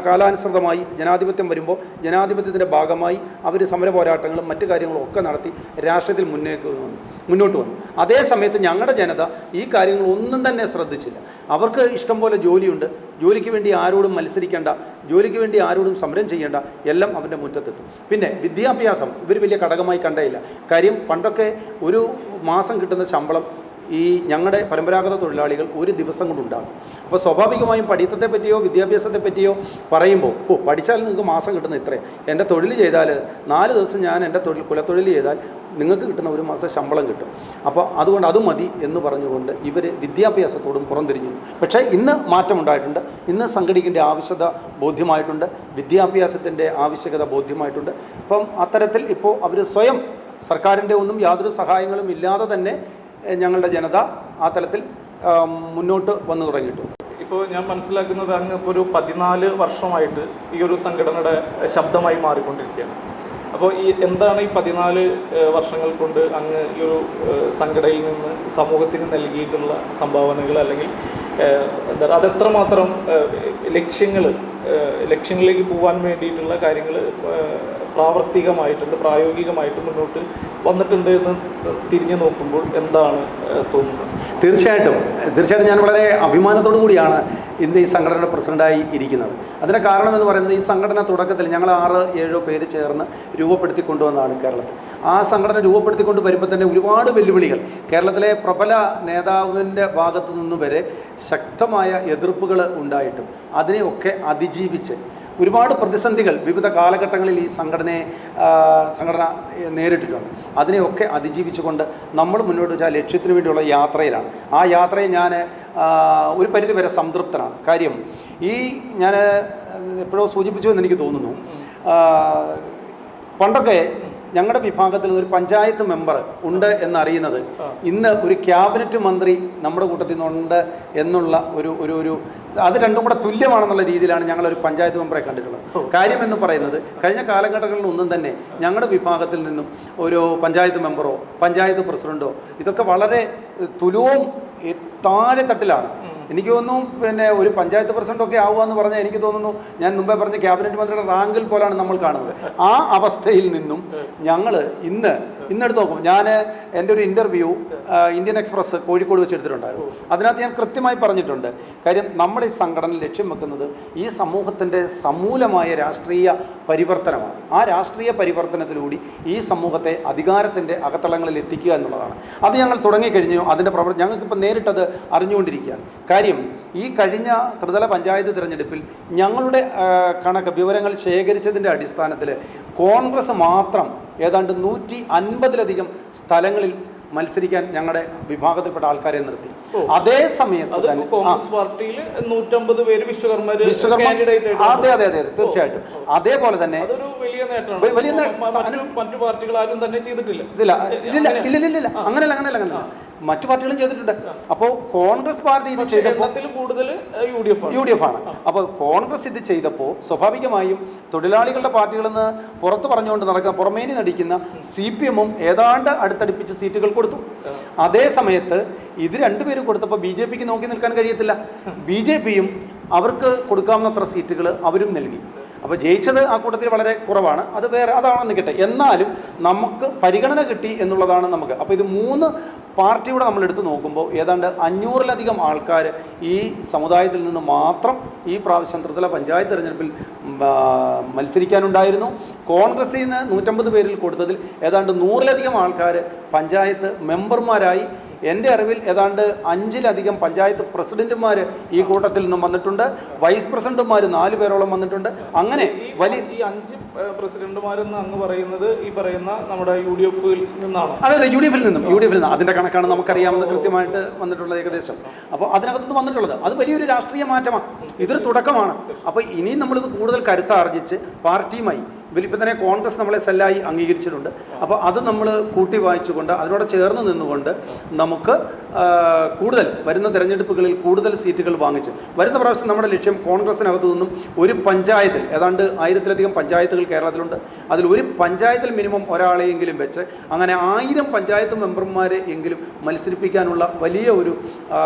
കാലാനുസൃതമായി ജനാധിപത്യം വരുമ്പോൾ ജനാധിപത്യത്തിൻ്റെ ഭാഗമായി അവർ സമര പോരാട്ടങ്ങളും മറ്റു കാര്യങ്ങളും ഒക്കെ നടത്തി രാഷ്ട്രീയത്തിൽ മുന്നോട്ട് വന്നു. അതേ സമയത്ത് ഞങ്ങളുടെ ജനത ഈ കാര്യങ്ങളൊന്നും തന്നെ ശ്രദ്ധിച്ചില്ല. അവർക്ക് ഇഷ്ടംപോലെ ജോലിയുണ്ട്, ജോലിക്ക് വേണ്ടി ആരോടും മത്സരിക്കേണ്ട, ജോലിക്ക് വേണ്ടി ആരോടും സമരം ചെയ്യേണ്ട, എല്ലാം അവൻ്റെ മുറ്റത്തെത്തും. പിന്നെ വിദ്യാഭ്യാസം ഇവർ വലിയ ഘടകമായി കണ്ടേയില്ല. കാര്യം പണ്ടൊക്കെ ഒരു മാസം കിട്ടുന്ന ശമ്പളം ഈ ഞങ്ങളുടെ പരമ്പരാഗത തൊഴിലാളികൾ ഒരു ദിവസം കൊണ്ടുണ്ടാകും. അപ്പോൾ സ്വാഭാവികമായും പഠിത്തത്തെ പറ്റിയോ വിദ്യാഭ്യാസത്തെ പറ്റിയോ പറയുമ്പോൾ പഠിച്ചാൽ നിങ്ങൾക്ക് മാസം കിട്ടുന്ന ഇത്രയും, എൻ്റെ തൊഴിൽ ചെയ്താൽ 4 ദിവസം ഞാൻ എൻ്റെ കുലത്തൊഴിൽ ചെയ്താൽ നിങ്ങൾക്ക് കിട്ടുന്ന ഒരു മാസം ശമ്പളം കിട്ടും. അപ്പോൾ അതുകൊണ്ട് അത് മതി എന്ന് പറഞ്ഞുകൊണ്ട് ഇവർ വിദ്യാഭ്യാസത്തോടും പുറംതിരിഞ്ഞു. പക്ഷേ ഇന്ന് മാറ്റമുണ്ടായിട്ടുണ്ട്. ഇന്ന് സംഘടിക്കേണ്ട ആവശ്യകത ബോധ്യമായിട്ടുണ്ട്, വിദ്യാഭ്യാസത്തിൻ്റെ ആവശ്യകത ബോധ്യമായിട്ടുണ്ട്. അപ്പം അത്തരത്തിൽ ഇപ്പോൾ അവർ സ്വയം സർക്കാരിൻ്റെ ഒന്നും യാതൊരു സഹായങ്ങളും ഇല്ലാതെ തന്നെ ഞങ്ങളുടെ ജനത ആ തലത്തിൽ മുന്നോട്ട് വന്നു തുടങ്ങിയിട്ടുണ്ട്. ഇപ്പോൾ ഞാൻ മനസ്സിലാക്കുന്നത് അങ്ങ് ഇപ്പോൾ ഒരു 14 വർഷമായിട്ട് ഈ ഒരു സംഘടനയുടെ ശബ്ദമായി മാറിക്കൊണ്ടിരിക്കുകയാണ്. അപ്പോൾ എന്താണ് ഈ 14 വർഷങ്ങൾ കൊണ്ട് അങ്ങ് ഈ ഒരു സംഘടനയിൽ നിന്ന് സമൂഹത്തിന് നൽകിയിട്ടുള്ള സംഭാവനകൾ, അല്ലെങ്കിൽ അതെത്രമാത്രം ലക്ഷ്യങ്ങളിലേക്ക് പോകാൻ വേണ്ടിയിട്ടുള്ള കാര്യങ്ങൾ പ്രായോഗികമായിട്ട് മുന്നോട്ട് വന്നിട്ടുണ്ട് എന്ന് തിരിഞ്ഞു നോക്കുമ്പോൾ എന്താണ് തോന്നുന്നത്? തീർച്ചയായിട്ടും ഞാൻ വളരെ അഭിമാനത്തോടു കൂടിയാണ് ഇന്ന് ഈ സംഘടനയുടെ പ്രസിഡൻ്റായി ഇരിക്കുന്നത്. അതിൻ്റെ കാരണം എന്ന് പറയുന്നത്, ഈ സംഘടന തുടക്കത്തിൽ ഞങ്ങൾ 6-7 പേര് ചേർന്ന് രൂപപ്പെടുത്തി കൊണ്ടുവന്നതാണ് കേരളത്തിൽ. ആ സംഘടന രൂപപ്പെടുത്തിക്കൊണ്ട് വരുമ്പോൾ തന്നെ ഒരുപാട് വെല്ലുവിളികൾ കേരളത്തിലെ പ്രബല നേതാവിൻ്റെ ഭാഗത്തു നിന്ന് വരെ ശക്തമായ എതിർപ്പുകൾ ഉണ്ടായിട്ടും അതിനെയൊക്കെ അതിജീവിച്ച് ഒരുപാട് പ്രതിസന്ധികൾ വിവിധ കാലഘട്ടങ്ങളിൽ ഈ സംഘടന നേരിട്ടിട്ടുണ്ട്. അതിനെയൊക്കെ അതിജീവിച്ചുകൊണ്ട് നമ്മൾ മുന്നോട്ട് വെച്ച ലക്ഷ്യത്തിന് വേണ്ടിയുള്ള യാത്രയിലാണ്. ആ യാത്രയിൽ ഞാൻ ഒരു പരിധിവരെ സംതൃപ്തനാണ്. കാര്യം ഞാൻ എപ്പോഴോ സൂചിപ്പിച്ചു എന്ന് എനിക്ക് തോന്നുന്നു, പണ്ടൊക്കെ ഞങ്ങളുടെ വിഭാഗത്തിൽ ഒരു പഞ്ചായത്ത് മെമ്പർ ഉണ്ട് എന്നറിയുന്നത് ഇന്ന് ഒരു ക്യാബിനറ്റ് മന്ത്രി നമ്മുടെ കൂട്ടത്തിൽ നിന്നുണ്ട് എന്നുള്ള ഒരു അത് രണ്ടും കൂടെ തുല്യമാണെന്നുള്ള രീതിയിലാണ് ഞങ്ങളൊരു പഞ്ചായത്ത് മെമ്പറെ കണ്ടിട്ടുള്ളത്. കാര്യം എന്ന് പറയുന്നത്, കഴിഞ്ഞ കാലഘട്ടങ്ങളിലൊന്നും തന്നെ ഞങ്ങളുടെ വിഭാഗത്തിൽ നിന്നും ഒരു പഞ്ചായത്ത് മെമ്പറോ പഞ്ചായത്ത് പ്രസിഡൻറ്റോ ഇതൊക്കെ വളരെ തുലവും താഴെ തട്ടിലാണ്. എനിക്ക് തോന്നുന്നു പിന്നെ ഒരു പഞ്ചായത്ത് പ്രസിഡൻ്റൊക്കെ ആവുക എന്ന് പറഞ്ഞാൽ എനിക്ക് തോന്നുന്നു ഞാൻ മുമ്പേ പറഞ്ഞ ക്യാബിനറ്റ് മന്ത്രിയുടെ റാങ്കിൽ പോലാണ് നമ്മൾ കാണുന്നത്. ആ അവസ്ഥയിൽ നിന്നും ഞങ്ങൾ ഇന്നെടുത്ത് നോക്കും. ഞാൻ എൻ്റെ ഒരു ഇൻ്റർവ്യൂ ഇന്ത്യൻ എക്സ്പ്രസ് കോഴിക്കോട് വെച്ച് എടുത്തിട്ടുണ്ടായിരുന്നു. അതിനകത്ത് ഞാൻ കൃത്യമായി പറഞ്ഞിട്ടുണ്ട്, കാര്യം നമ്മുടെ ഈ സംഘടന ലക്ഷ്യം വെക്കുന്നത് ഈ സമൂഹത്തിൻ്റെ സമൂലമായ രാഷ്ട്രീയ പരിവർത്തനമാണ്. ആ രാഷ്ട്രീയ പരിവർത്തനത്തിലൂടെ ഈ സമൂഹത്തെ അധികാരത്തിൻ്റെ അകത്തളങ്ങളിൽ എത്തിക്കുക എന്നുള്ളതാണ്. അത് ഞങ്ങൾ തുടങ്ങിക്കഴിഞ്ഞു. അതിൻ്റെ ഞങ്ങൾക്കിപ്പോൾ നേരിട്ടത് അറിഞ്ഞുകൊണ്ടിരിക്കുകയാണ്. കാര്യം ഈ കഴിഞ്ഞ ത്രിതല പഞ്ചായത്ത് തിരഞ്ഞെടുപ്പിൽ ഞങ്ങളുടെ വിവരങ്ങൾ ശേഖരിച്ചതിൻ്റെ അടിസ്ഥാനത്തിൽ കോൺഗ്രസ് മാത്രം ഏതാണ്ട് 150-ലധികം സ്ഥലങ്ങളിൽ മത്സരിക്കാൻ ഞങ്ങളുടെ വിഭാഗത്തിൽപ്പെട്ട ആൾക്കാരെ നിർത്തി. അതേ സമയത്ത് തന്നെ കോൺഗ്രസ് പാർട്ടിയിൽ 150 പേര് വിശ്വകർമ്മ അതെ തീർച്ചയായിട്ടും. അതേപോലെ തന്നെ വലിയ മറ്റു പാർട്ടികൾ ആരും തന്നെ ചെയ്തിട്ടില്ല. ഇല്ല അങ്ങനെയല്ല മറ്റു പാർട്ടികളും ചെയ്തിട്ടുണ്ട്. അപ്പോൾ കോൺഗ്രസ് പാർട്ടി ഇത് ചെയ്തപ്പോൾ കൂടുതൽ യു ഡി എഫ് ആണ്. അപ്പോൾ കോൺഗ്രസ് ഇത് ചെയ്തപ്പോൾ സ്വാഭാവികമായും തൊഴിലാളികളുടെ പാർട്ടികളിൽ നിന്ന് പുറത്ത് പറഞ്ഞുകൊണ്ട് നടക്കുന്ന പുറമേനി നടിക്കുന്ന CPM-ഉം ഏതാണ്ട് അടുത്തടുപ്പിച്ച് സീറ്റുകൾ കൊടുത്തു. അതേ സമയത്ത് ഇത് രണ്ടുപേരും കൊടുത്തപ്പോൾ BJP-ക്ക് നോക്കി നിൽക്കാൻ കഴിയത്തില്ല. BJP-യും അവർക്ക് കൊടുക്കാവുന്നത്ര സീറ്റുകൾ അവരും നൽകി. അപ്പോൾ ജയിച്ചത് ആ കൂട്ടത്തിൽ വളരെ കുറവാണ്. അതാണ് നിൽക്കട്ടെ. എന്നാലും നമുക്ക് പരിഗണന കിട്ടി എന്നുള്ളതാണ് നമുക്ക്. അപ്പോൾ ഇത് 3 പാർട്ടിയുടെ നമ്മൾ എടുത്തു നോക്കുമ്പോൾ ഏതാണ്ട് 500-ലധികം ആൾക്കാർ ഈ സമുദായത്തിൽ നിന്ന് മാത്രം ഈ പ്രാവശ്യം ത്രിതല പഞ്ചായത്ത് തിരഞ്ഞെടുപ്പിൽ മത്സരിക്കാനുണ്ടായിരുന്നു. കോൺഗ്രസിൽ നിന്ന് 150 പേരിൽ കൊടുത്തതിൽ ഏതാണ്ട് 100-ലധികം ആൾക്കാർ പഞ്ചായത്ത് മെമ്പർമാരായി. എൻ്റെ അറിവിൽ ഏതാണ്ട് 5-ലധികം പഞ്ചായത്ത് പ്രസിഡന്റുമാർ ഈ കൂട്ടത്തിൽ നിന്നും വന്നിട്ടുണ്ട്. വൈസ് പ്രസിഡന്റുമാർ 4 പേരോളം വന്നിട്ടുണ്ട്. അങ്ങനെ ഈ 5 പ്രസിഡന്റുമാരെന്ന് അങ്ങ് പറയുന്നത് ഈ പറയുന്ന നമ്മുടെ UDF നിന്നാണ്. അതെ, UDF നിന്ന് അതിൻ്റെ കണക്കാണ് നമുക്കറിയാവുന്ന കൃത്യമായിട്ട് വന്നിട്ടുള്ളത് ഏകദേശം. അപ്പോൾ അതിനകത്ത് വന്നിട്ടുള്ളത് അത് വലിയൊരു രാഷ്ട്രീയ മാറ്റമാണ്. ഇതൊരു തുടക്കമാണ്. അപ്പോൾ ഇനിയും നമ്മളിത് കൂടുതൽ കരുത്താർജിച്ച് പാർട്ടിയുമായി ഇപ്പം തന്നെ കോൺഗ്രസ് നമ്മളെ സെല്ലായി അംഗീകരിച്ചിട്ടുണ്ട്. അപ്പോൾ അത് നമ്മൾ കൂട്ടി വായിച്ചുകൊണ്ട് അതിനോട് ചേർന്ന് നിന്നുകൊണ്ട് നമുക്ക് കൂടുതൽ വരുന്ന തിരഞ്ഞെടുപ്പുകളിൽ കൂടുതൽ സീറ്റുകൾ വാങ്ങിച്ച് വരുന്ന പ്രാവശ്യം നമ്മുടെ ലക്ഷ്യം കോൺഗ്രസിനകത്തു നിന്നും ഒരു പഞ്ചായത്തിൽ ഏതാണ്ട് 1000-ലധികം പഞ്ചായത്തുകൾ കേരളത്തിലുണ്ട്. അതിൽ ഒരു പഞ്ചായത്തിൽ മിനിമം ഒരാളെയെങ്കിലും വെച്ച് അങ്ങനെ 1000 പഞ്ചായത്ത് മെമ്പർമാരെ എങ്കിലും മത്സരിപ്പിക്കാനുള്ള വലിയ ഒരു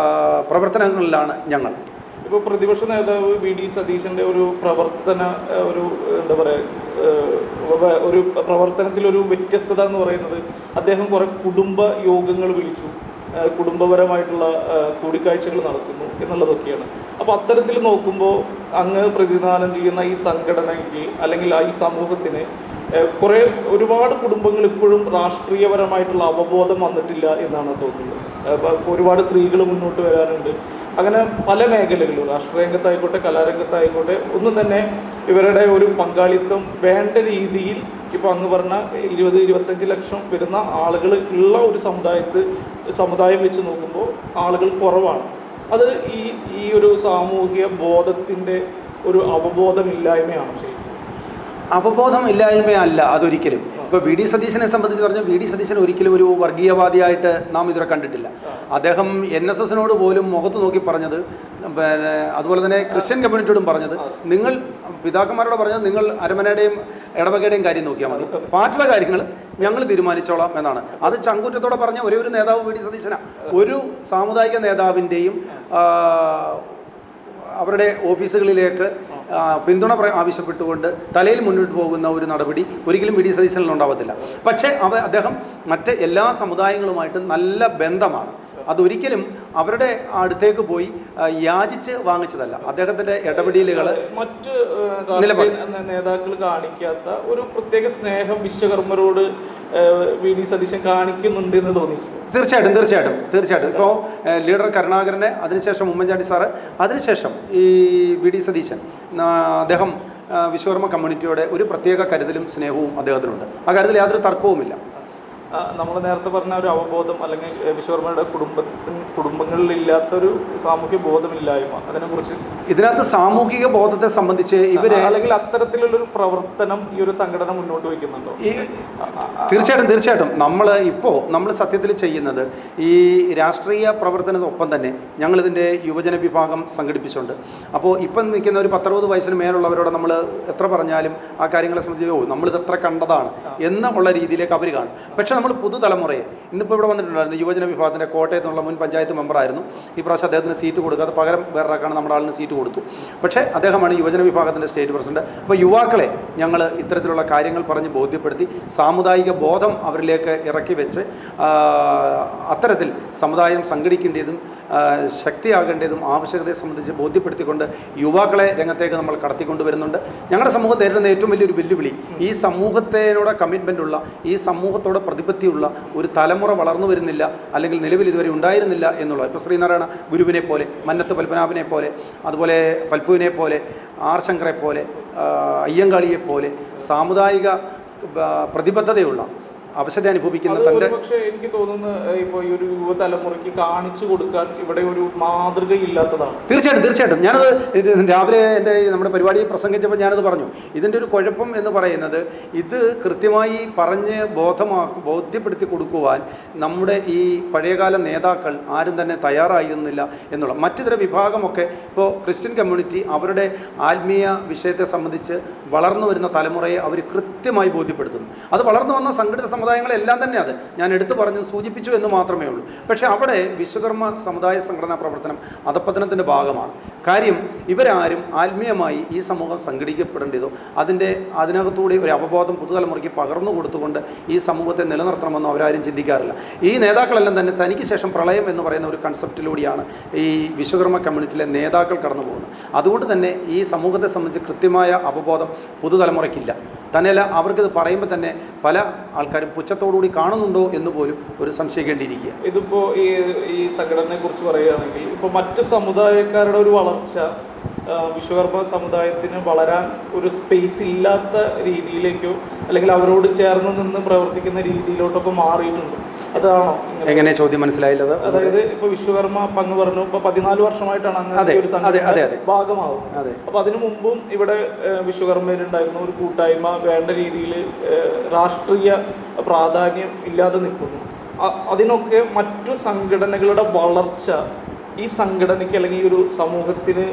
പ്രവർത്തനങ്ങളിലാണ് ഞങ്ങൾ. ഇപ്പോൾ പ്രതിപക്ഷ നേതാവ് VD സതീശൻ്റെ ഒരു എന്താ പറയുക, ഒരു പ്രവർത്തനത്തിലൊരു വ്യത്യസ്തത എന്ന് പറയുന്നത് അദ്ദേഹം കുറേ കുടുംബ യോഗങ്ങൾ വിളിച്ചു, കുടുംബപരമായിട്ടുള്ള കൂടിക്കാഴ്ചകൾ നടത്തുന്നു എന്നുള്ളതൊക്കെയാണ്. അപ്പോൾ അത്തരത്തിൽ നോക്കുമ്പോൾ അങ്ങ് പ്രതിനിധാനം ചെയ്യുന്ന ഈ സംഘടനയ്ക്ക് അല്ലെങ്കിൽ ഈ സമൂഹത്തിന് ഒരുപാട് കുടുംബങ്ങൾ ഇപ്പോഴും രാഷ്ട്രീയപരമായിട്ടുള്ള അവബോധം വന്നിട്ടില്ല എന്നാണ് തോന്നുന്നത്. ഒരുപാട് സ്ത്രീകൾ മുന്നോട്ട് വരാനുണ്ട്. അങ്ങനെ പല മേഖലകളിലും രാഷ്ട്രീയ രംഗത്തായിക്കോട്ടെ കലാരംഗത്തായിക്കോട്ടെ ഒന്നും തന്നെ ഇവരുടെ ഒരു പങ്കാളിത്തം വേണ്ട രീതിയിൽ ഇപ്പോൾ അങ്ങ് പറഞ്ഞ 20-25 ലക്ഷം വരുന്ന ആളുകൾ ഉള്ള ഒരു സമുദായം വെച്ച് നോക്കുമ്പോൾ ആളുകൾ കുറവാണ്. അത് ഈ ഒരു സാമൂഹിക ബോധത്തിൻ്റെ ഒരു അവബോധമില്ലായ്മയാണ് ശരിക്കും. അവബോധം ഇല്ലായ്മയല്ല അതൊരിക്കലും. ഇപ്പോൾ വി ഡി സതീശനെ സംബന്ധിച്ച് പറഞ്ഞാൽ വി ഡി സതീശൻ ഒരിക്കലും ഒരു വർഗീയവാദിയായിട്ട് നാം ഇതുവരെ കണ്ടിട്ടില്ല. അദ്ദേഹം NSSനോട് പോലും മുഖത്ത് നോക്കി പറഞ്ഞത്, പിന്നെ അതുപോലെ തന്നെ ക്രിസ്ത്യൻ കമ്മ്യൂണിറ്റിയോടും പറഞ്ഞത്, നിങ്ങൾ പിതാക്കന്മാരോട് പറഞ്ഞത് നിങ്ങൾ അരമനയുടെയും ഇടവകയുടെയും കാര്യം നോക്കിയാൽ മതി, പാർട്ടിയുടെ കാര്യങ്ങൾ ഞങ്ങൾ തീരുമാനിച്ചോളാം എന്നാണ്. അത് ചങ്കൂറ്റത്തോടെ പറഞ്ഞ ഒരേ ഒരു നേതാവ് വി ഡി സതീശനാണ്. ഒരു സാമുദായിക നേതാവിൻ്റെയും അവരുടെ ഓഫീസുകളിലേക്ക് പിന്തുണ ആവശ്യപ്പെട്ടുകൊണ്ട് തലയിൽ മുന്നോട്ട് പോകുന്ന ഒരു നടപടി ഒരിക്കലും വി ഡി സതീശനിൽ ഉണ്ടാവത്തില്ല. പക്ഷേ അദ്ദേഹം മറ്റ് എല്ലാ സമുദായങ്ങളുമായിട്ട് നല്ല ബന്ധമാണ്. അതൊരിക്കലും അവരുടെ അടുത്തേക്ക് പോയി യാചിച്ച് വാങ്ങിച്ചതല്ല. അദ്ദേഹത്തിൻ്റെ ഇടപെടലുകൾ മറ്റ് നേതാക്കൾ കാണിക്കാത്ത ഒരു പ്രത്യേക സ്നേഹം വിശ്വകർമ്മരോട് വി ഡി സതീശൻ കാണിക്കുന്നുണ്ട് എന്ന് തോന്നി. തീർച്ചയായിട്ടും ഇപ്പോൾ ലീഡർ കരുണാകരനെ, അതിനുശേഷം ഉമ്മൻചാണ്ടി സാറ്, അതിനുശേഷം ഈ വി ഡി സതീശൻ, അദ്ദേഹം വിശ്വകർമ്മ കമ്മ്യൂണിറ്റിയോടെ ഒരു പ്രത്യേക കരുതലും സ്നേഹവും അദ്ദേഹത്തിനുണ്ട്. ആ കാര്യത്തിൽ യാതൊരു തർക്കവുമില്ല. നമ്മൾ നേരത്തെ പറഞ്ഞ ഒരു അവബോധം അല്ലെങ്കിൽ വിശ്വകർമ്മയുടെ കുടുംബങ്ങളിലില്ലാത്തൊരു സാമൂഹ്യ ബോധമില്ലായ്മ, അതിനെക്കുറിച്ച് ഇതിനകത്ത് സാമൂഹിക ബോധത്തെ സംബന്ധിച്ച് ഇവര് അല്ലെങ്കിൽ അത്തരത്തിലുള്ളൊരു പ്രവർത്തനം ഈ ഒരു സംഘടന മുന്നോട്ട് വയ്ക്കുന്നുണ്ടോ? തീർച്ചയായിട്ടും നമ്മൾ സത്യത്തിൽ ചെയ്യുന്നത് ഈ രാഷ്ട്രീയ പ്രവർത്തനത്തിനൊപ്പം തന്നെ ഞങ്ങളിതിൻ്റെ യുവജന വിഭാഗം സംഘടിപ്പിച്ചുകൊണ്ട്, അപ്പോൾ ഇപ്പം നിൽക്കുന്ന ഒരു 10-60 വയസ്സിന് മേലുള്ളവരോട് നമ്മൾ എത്ര പറഞ്ഞാലും ആ കാര്യങ്ങളെ സംബന്ധിച്ച് നമ്മളിത് എത്ര കണ്ടതാണ് എന്നുള്ള രീതിയിലേക്ക് അവർ കാണും. പക്ഷേ നമ്മൾ പുതുതലമുറയെ, ഇന്നിപ്പോൾ ഇവിടെ വന്നിട്ടുണ്ടായിരുന്നു യുവജന വിഭാഗത്തിൻ്റെ കോട്ടയത്ത് നിന്നുള്ള മുൻ പഞ്ചായത്ത് മെമ്പറായിരുന്നു. ഈ പ്രാവശ്യം അദ്ദേഹത്തിന് സീറ്റ് കൊടുക്കാതെ പകരം വേറൊരാൾക്കാണ് നമ്മുടെ ആളിന് സീറ്റ് കൊടുത്തു. പക്ഷേ അദ്ദേഹമാണ് യുവജന വിഭാഗത്തിൻ്റെ സ്റ്റേറ്റ് പ്രസിഡന്റ്. അപ്പോൾ യുവാക്കളെ ഞങ്ങൾ ഇത്തരത്തിലുള്ള കാര്യങ്ങൾ പറഞ്ഞ് ബോധ്യപ്പെടുത്തി സാമുദായിക ബോധം അവരിലേക്ക് ഇറക്കി വെച്ച് അത്തരത്തിൽ സമുദായം സംഘടിക്കേണ്ടതും ശക്തിയാകേണ്ടതും ആവശ്യകതയെ സംബന്ധിച്ച് ബോധ്യപ്പെടുത്തിക്കൊണ്ട് യുവാക്കളെ രംഗത്തേക്ക് നമ്മൾ കടത്തിക്കൊണ്ടുവരുന്നുണ്ട്. ഞങ്ങളുടെ സമൂഹം നേരിടുന്ന ഏറ്റവും വലിയൊരു വെല്ലുവിളി ഈ സമൂഹത്തിനോട് കമ്മിറ്റ്മെൻറ്റുള്ള, ഈ സമൂഹത്തോടെ പ്രതിപത്തിയുള്ള ഒരു തലമുറ വളർന്നു വരുന്നില്ല, അല്ലെങ്കിൽ നിലവിൽ ഇതുവരെ ഉണ്ടായിരുന്നില്ല എന്നുള്ളത്. ഇപ്പോൾ ശ്രീനാരായണ ഗുരുവിനെ പോലെ, മന്നത്ത് പത്മനാഭനെ പോലെ, അതുപോലെ പൽപ്പുവിനെ പോലെ, ആർ ശങ്കറെ പോലെ, അയ്യങ്കാളിയെ പോലെ സാമുദായിക പ്രതിബദ്ധതയുള്ള അവശത അനുഭവിക്കുന്ന തൻ്റെ, പക്ഷേ എനിക്ക് തോന്നുന്നു ഇപ്പോൾ ഈ ഒരു യുവതലമുറയ്ക്ക് കാണിച്ചു കൊടുക്കാൻ ഇവിടെ ഒരു മാതൃകയില്ലാത്തതാണ്. തീർച്ചയായിട്ടും ഞാനത് രാവിലെ നമ്മുടെ പരിപാടി പ്രസംഗിച്ചപ്പോൾ ഞാനത് പറഞ്ഞു. ഇതിൻ്റെ ഒരു കുഴപ്പം എന്ന് പറയുന്നത് ഇത് കൃത്യമായി പറഞ്ഞ് ബോധ്യപ്പെടുത്തി കൊടുക്കുവാൻ നമ്മുടെ ഈ പഴയകാല നേതാക്കൾ ആരും തന്നെ തയ്യാറായിരുന്നില്ല എന്നുള്ള. മറ്റിതര വിഭാഗമൊക്കെ ഇപ്പോൾ ക്രിസ്ത്യൻ കമ്മ്യൂണിറ്റി അവരുടെ ആത്മീയ വിഷയത്തെ സംബന്ധിച്ച് വളർന്നു വരുന്ന തലമുറയെ അവർ കൃത്യമായി ബോധ്യപ്പെടുത്തുന്നു. അത് വളർന്നു വന്ന സംഘടിത സമുദായങ്ങളെല്ലാം തന്നെ അത് ഞാൻ എടുത്തു പറഞ്ഞു സൂചിപ്പിച്ചു എന്ന് മാത്രമേ ഉള്ളൂ. പക്ഷേ അവിടെ വിശ്വകർമ്മ സമുദായ സംഘടനാ പ്രവർത്തനം അധപ്പതനത്തിൻ്റെ ഭാഗമാണ്. കാര്യം ഇവരാരും ആത്മീയമായി ഈ സമൂഹം സംഘടിക്കപ്പെടേണ്ടതോ അതിനകത്തൂടെ ഒരു അവബോധം പുതുതലമുറയ്ക്ക് പകർന്നു കൊടുത്തുകൊണ്ട് ഈ സമൂഹത്തെ നിലനിർത്തണമെന്നോ അവരാരും ചിന്തിക്കാറില്ല. ഈ നേതാക്കളെല്ലാം തന്നെ തനിക്ക് ശേഷം പ്രളയം എന്ന് പറയുന്ന ഒരു കൺസെപ്റ്റിലൂടെയാണ് ഈ വിശ്വകർമ്മ കമ്മ്യൂണിറ്റിയിലെ നേതാക്കൾ കടന്നു പോകുന്നത്. അതുകൊണ്ട് തന്നെ ഈ സമൂഹത്തെ സംബന്ധിച്ച് കൃത്യമായ അവബോധം പുതുതലമുറയ്ക്കില്ല. തന്നെയല്ല അവർക്കിത് പറയുമ്പോൾ തന്നെ പല ആൾക്കാരും പുച്ഛത്തോടുകൂടി കാണുന്നുണ്ടോ എന്ന് പോലും ഒരു സംശയിക്കേണ്ടിയിരിക്കുക. ഇതിപ്പോൾ ഈ സംഘടനയെ കുറിച്ച് പറയുകയാണെങ്കിൽ ഇപ്പോൾ മറ്റ് സമുദായക്കാരുടെ ഒരു വളർച്ച വിശ്വകർമ്മ സമുദായത്തിന് വളരാൻ ഒരു സ്പേസ് ഇല്ലാത്ത രീതിയിലേക്കോ അല്ലെങ്കിൽ അവരോട് ചേർന്ന് നിന്ന് പ്രവർത്തിക്കുന്ന രീതിയിലോട്ടൊക്കെ മാറിയിട്ടുണ്ട്. അതാണോ? എങ്ങനെ ചോദ്യം മനസ്സിലായില്ലത്? അതായത് ഇപ്പൊ വിശ്വകർമ്മ പങ്ക് പറഞ്ഞു, ഇപ്പൊ 14 വർഷമായിട്ടാണ് അങ്ങനെ ഒരു സംഘടന ഭാഗമാവുന്നത്. അപ്പൊ അതിനു മുമ്പും ഇവിടെ വിശ്വകർമ്മയിലുണ്ടായിരുന്ന ഒരു കൂട്ടായ്മ വേണ്ട രീതിയിൽ രാഷ്ട്രീയ പ്രാധാന്യം ഇല്ലാതെ നിൽക്കുന്നു. അതിനൊക്കെ മറ്റു സംഘടനകളുടെ വളർച്ച ഈ സംഘടനയ്ക്ക് അല്ലെങ്കിൽ ഈ ഒരു സമൂഹത്തിന്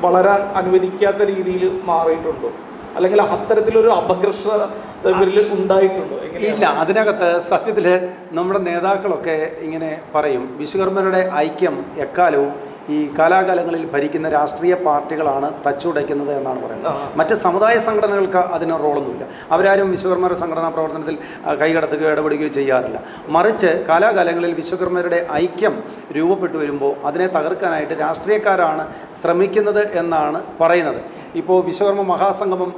വളരാൻ അനുവദിക്കാത്ത രീതിയിൽ മാറിയിട്ടുണ്ടോ? അല്ലെങ്കിൽ അത്തരത്തിലൊരു അപകർഷത ഇവരിൽ ഉണ്ടായിട്ടുണ്ടോ? ഇല്ല, അതിനകത്ത് സത്യത്തിൽ നമ്മുടെ നേതാക്കളൊക്കെ ഇങ്ങനെ പറയും വിശ്വകർമ്മരുടെ ഐക്യം എക്കാലവും ഈ കാലാകാലങ്ങളിൽ ഭരിക്കുന്ന രാഷ്ട്രീയ പാർട്ടികളാണ് തച്ചുടയ്ക്കുന്നത് എന്നാണ് പറയുന്നത്. മറ്റ് സമുദായ സംഘടനകൾക്ക് അതിന് റോളൊന്നുമില്ല. അവരാരും വിശ്വകർമ്മരുടെ സംഘടനാ പ്രവർത്തനത്തിൽ കൈകടത്തുകയോ ഇടപെടുകയോ ചെയ്യാറില്ല. മറിച്ച് കാലാകാലങ്ങളിൽ വിശ്വകർമ്മരുടെ ഐക്യം രൂപപ്പെട്ടു വരുമ്പോൾ അതിനെ തകർക്കാനായിട്ട് രാഷ്ട്രീയക്കാരാണ് ശ്രമിക്കുന്നത് എന്നാണ് പറയുന്നത്. ഇപ്പോൾ വിശ്വകർമ്മ മഹാസംഗമം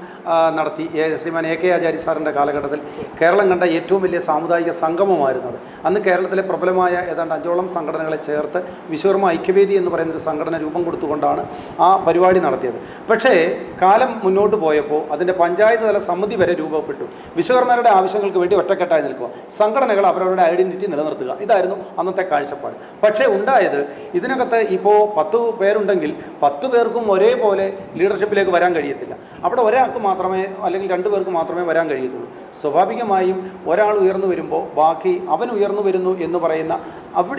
നടത്തി ശ്രീമാൻ AK ആചാര്യ സാറിൻ്റെ കാലഘട്ടത്തിൽ കേരളം കണ്ട ഏറ്റവും വലിയ സാമുദായിക സംഗമമായിരുന്നത്. അന്ന് കേരളത്തിലെ പ്രബലമായ ഏതാണ്ട് 5ഓളം സംഘടനകളെ ചേർത്ത് വിശ്വകർമ്മ ഐക്യവേദി എന്ന് പറയുന്നൊരു സംഘടന രൂപം കൊടുത്തുകൊണ്ടാണ് ആ പരിപാടി നടത്തിയത്. പക്ഷേ കാലം മുന്നോട്ട് പോയപ്പോൾ അതിൻ്റെ പഞ്ചായത്ത് തല സമിതി വരെ രൂപപ്പെട്ടു. വിശ്വകർമ്മരുടെ ആവശ്യങ്ങൾക്ക് വേണ്ടി ഒറ്റക്കെട്ടായി നിൽക്കുക, സംഘടനകൾ അവരവരുടെ ഐഡൻറ്റിറ്റി നിലനിർത്തുക, ഇതായിരുന്നു അന്നത്തെ കാഴ്ചപ്പാട്. പക്ഷേ ഉണ്ടായത് ഇതിനകത്ത് ഇപ്പോൾ 10 പേരുണ്ടെങ്കിൽ 10 പേർക്കും ഒരേപോലെ ലീഡർഷിപ്പിലേക്ക് വരാൻ കഴിയത്തില്ല. അവിടെ ഒരാൾക്ക് മാത്രമേ അല്ലെങ്കിൽ 2 പേർക്ക് മാത്രമേ വരാൻ കഴിയത്തുള്ളൂ. സ്വാഭാവികമായും ഒരാൾ ഉയർന്നു വരുമ്പോൾ ബാക്കി അവൻ ഉയർന്നു വരുന്നു എന്ന് പറയുന്ന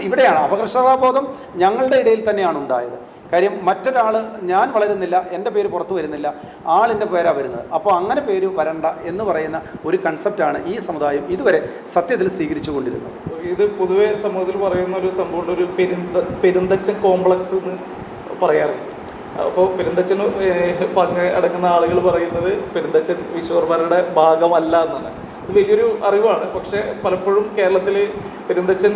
ഇവിടെയാണ് അപകർഷതാബോധം ഞങ്ങളുടെ ഇടയിൽ തന്നെയാണ് ഉണ്ടായത്. കാര്യം മറ്റൊരാൾ ഞാൻ വളരുന്നില്ല, എൻ്റെ പേര് പുറത്തു വരുന്നില്ല, ആളിൻ്റെ പേരാണ് വരുന്നത്, അപ്പോൾ അങ്ങനെ പേര് വരണ്ട എന്ന് പറയുന്ന ഒരു കൺസെപ്റ്റാണ് ഈ സമുദായം ഇതുവരെ സത്യത്തിൽ സ്വീകരിച്ചു കൊണ്ടിരുന്നത്. ഇത് പൊതുവെ സമൂഹത്തിൽ പറയുന്ന ഒരു സംഭവം ഒരു പെരുന്തച്ചൻ കോംപ്ലക്സ് എന്ന് പറയാറുണ്ട്. അപ്പോൾ പെരുന്തച്ചൻ അടങ്ങുന്ന ആളുകൾ പറയുന്നത് പെരുന്തച്ചൻ വിശ്വകർമ്മരുടെ ഭാഗമല്ല എന്നാണ്. ഇത് വലിയൊരു അറിവാണ്. പക്ഷേ പലപ്പോഴും കേരളത്തിൽ പെരുന്തച്ചൻ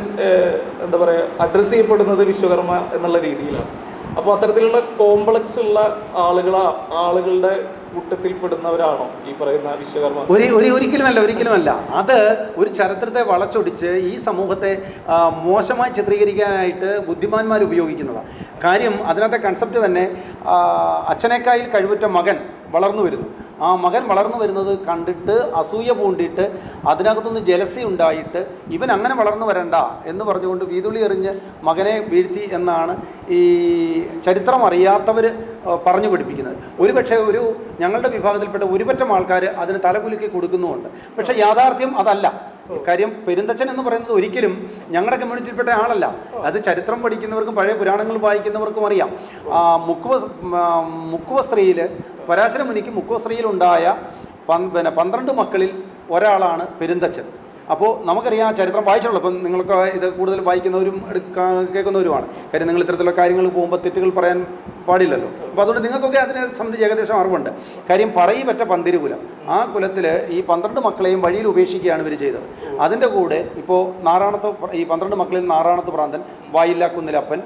എന്താ പറയുക അഡ്രസ്സ് ചെയ്യപ്പെടുന്നത് വിശ്വകർമ്മ എന്നുള്ള രീതിയിലാണ്. അപ്പോൾ അത്തരത്തിലുള്ള കോംപ്ലക്സ് ഉള്ള ആളുകളുടെ കൂട്ടത്തിൽപ്പെടുന്നവരാണോ ഈ പറയുന്ന വിശ്വകർമ്മ? ഒരിക്കലുമല്ല. അത് ഒരു ചരിത്രത്തെ വളച്ചൊടിച്ച് ഈ സമൂഹത്തെ മോശമായി ചിത്രീകരിക്കാനായിട്ട് ബുദ്ധിമാന്മാർ ഉപയോഗിക്കുന്നതാണ്. കാര്യം അതിനകത്തെ കൺസെപ്റ്റ് തന്നെ അച്ഛനേക്കായിൽ കഴിവുറ്റ മകൻ വളർന്നു വരുന്നു. ആ മകൻ വളർന്നു വരുന്നത് കണ്ടിട്ട് അസൂയ പൂണ്ടിട്ട് അതിനകത്തുനിന്ന് ജലസി ഉണ്ടായിട്ട് ഇവൻ അങ്ങനെ വളർന്നു വരണ്ട എന്ന് പറഞ്ഞുകൊണ്ട് വീതുളി എറിഞ്ഞ് മകനെ വീഴ്ത്തി എന്നാണ് ഈ ചരിത്രം അറിയാത്തവർ പറഞ്ഞു പഠിപ്പിക്കുന്നത്. ഒരുപക്ഷെ ഞങ്ങളുടെ വിഭാഗത്തിൽപ്പെട്ട ഒരുപറ്റം ആൾക്കാർ അതിന് തലകുലുക്കി കൊടുക്കുന്നുമുണ്ട്. പക്ഷേ യാഥാർത്ഥ്യം അതല്ല. കാര്യം പെരുന്തച്ചൻ എന്ന് പറയുന്നത് ഒരിക്കലും ഞങ്ങളുടെ കമ്മ്യൂണിറ്റിയിൽപ്പെട്ട ആളല്ല. അത് ചരിത്രം പഠിക്കുന്നവർക്കും പഴയ പുരാണങ്ങൾ വായിക്കുന്നവർക്കും അറിയാം. മുക്കുവസ്ത്രീയിൽ പരാശര മുനിക്ക് മുക്കുവസ്ത്രീയിലുണ്ടായ 12 മക്കളിൽ ഒരാളാണ് പെരുന്തച്ചൻ. അപ്പോൾ നമുക്കറിയാം, ചരിത്രം വായിച്ചുള്ളൂ. അപ്പം നിങ്ങൾക്ക് ഇത് കൂടുതൽ വായിക്കുന്നവരും കേൾക്കുന്നവരുമാണ്. കാര്യം നിങ്ങൾ ഇത്തരത്തിലുള്ള കാര്യങ്ങൾ പോകുമ്പോൾ തെറ്റുകൾ പറയാൻ പാടില്ലല്ലോ. അപ്പോൾ അതുകൊണ്ട് നിങ്ങൾക്കൊക്കെ അതിനെ സംബന്ധിച്ച് ഏകദേശം അറിവുണ്ട്. കാര്യം പറയി പറ്റ പന്തിരുകുലം, ആ കുലത്തിൽ ഈ 12 മക്കളെയും വഴിയിൽ ഉപേക്ഷിക്കുകയാണ് ഇവർ ചെയ്തത്. അതിൻ്റെ കൂടെ ഇപ്പോൾ ഈ 12 മക്കളിൽ നാറാണത്ത് പ്രാന്തൻ, വായില്ല കുന്നിലപ്പൻ,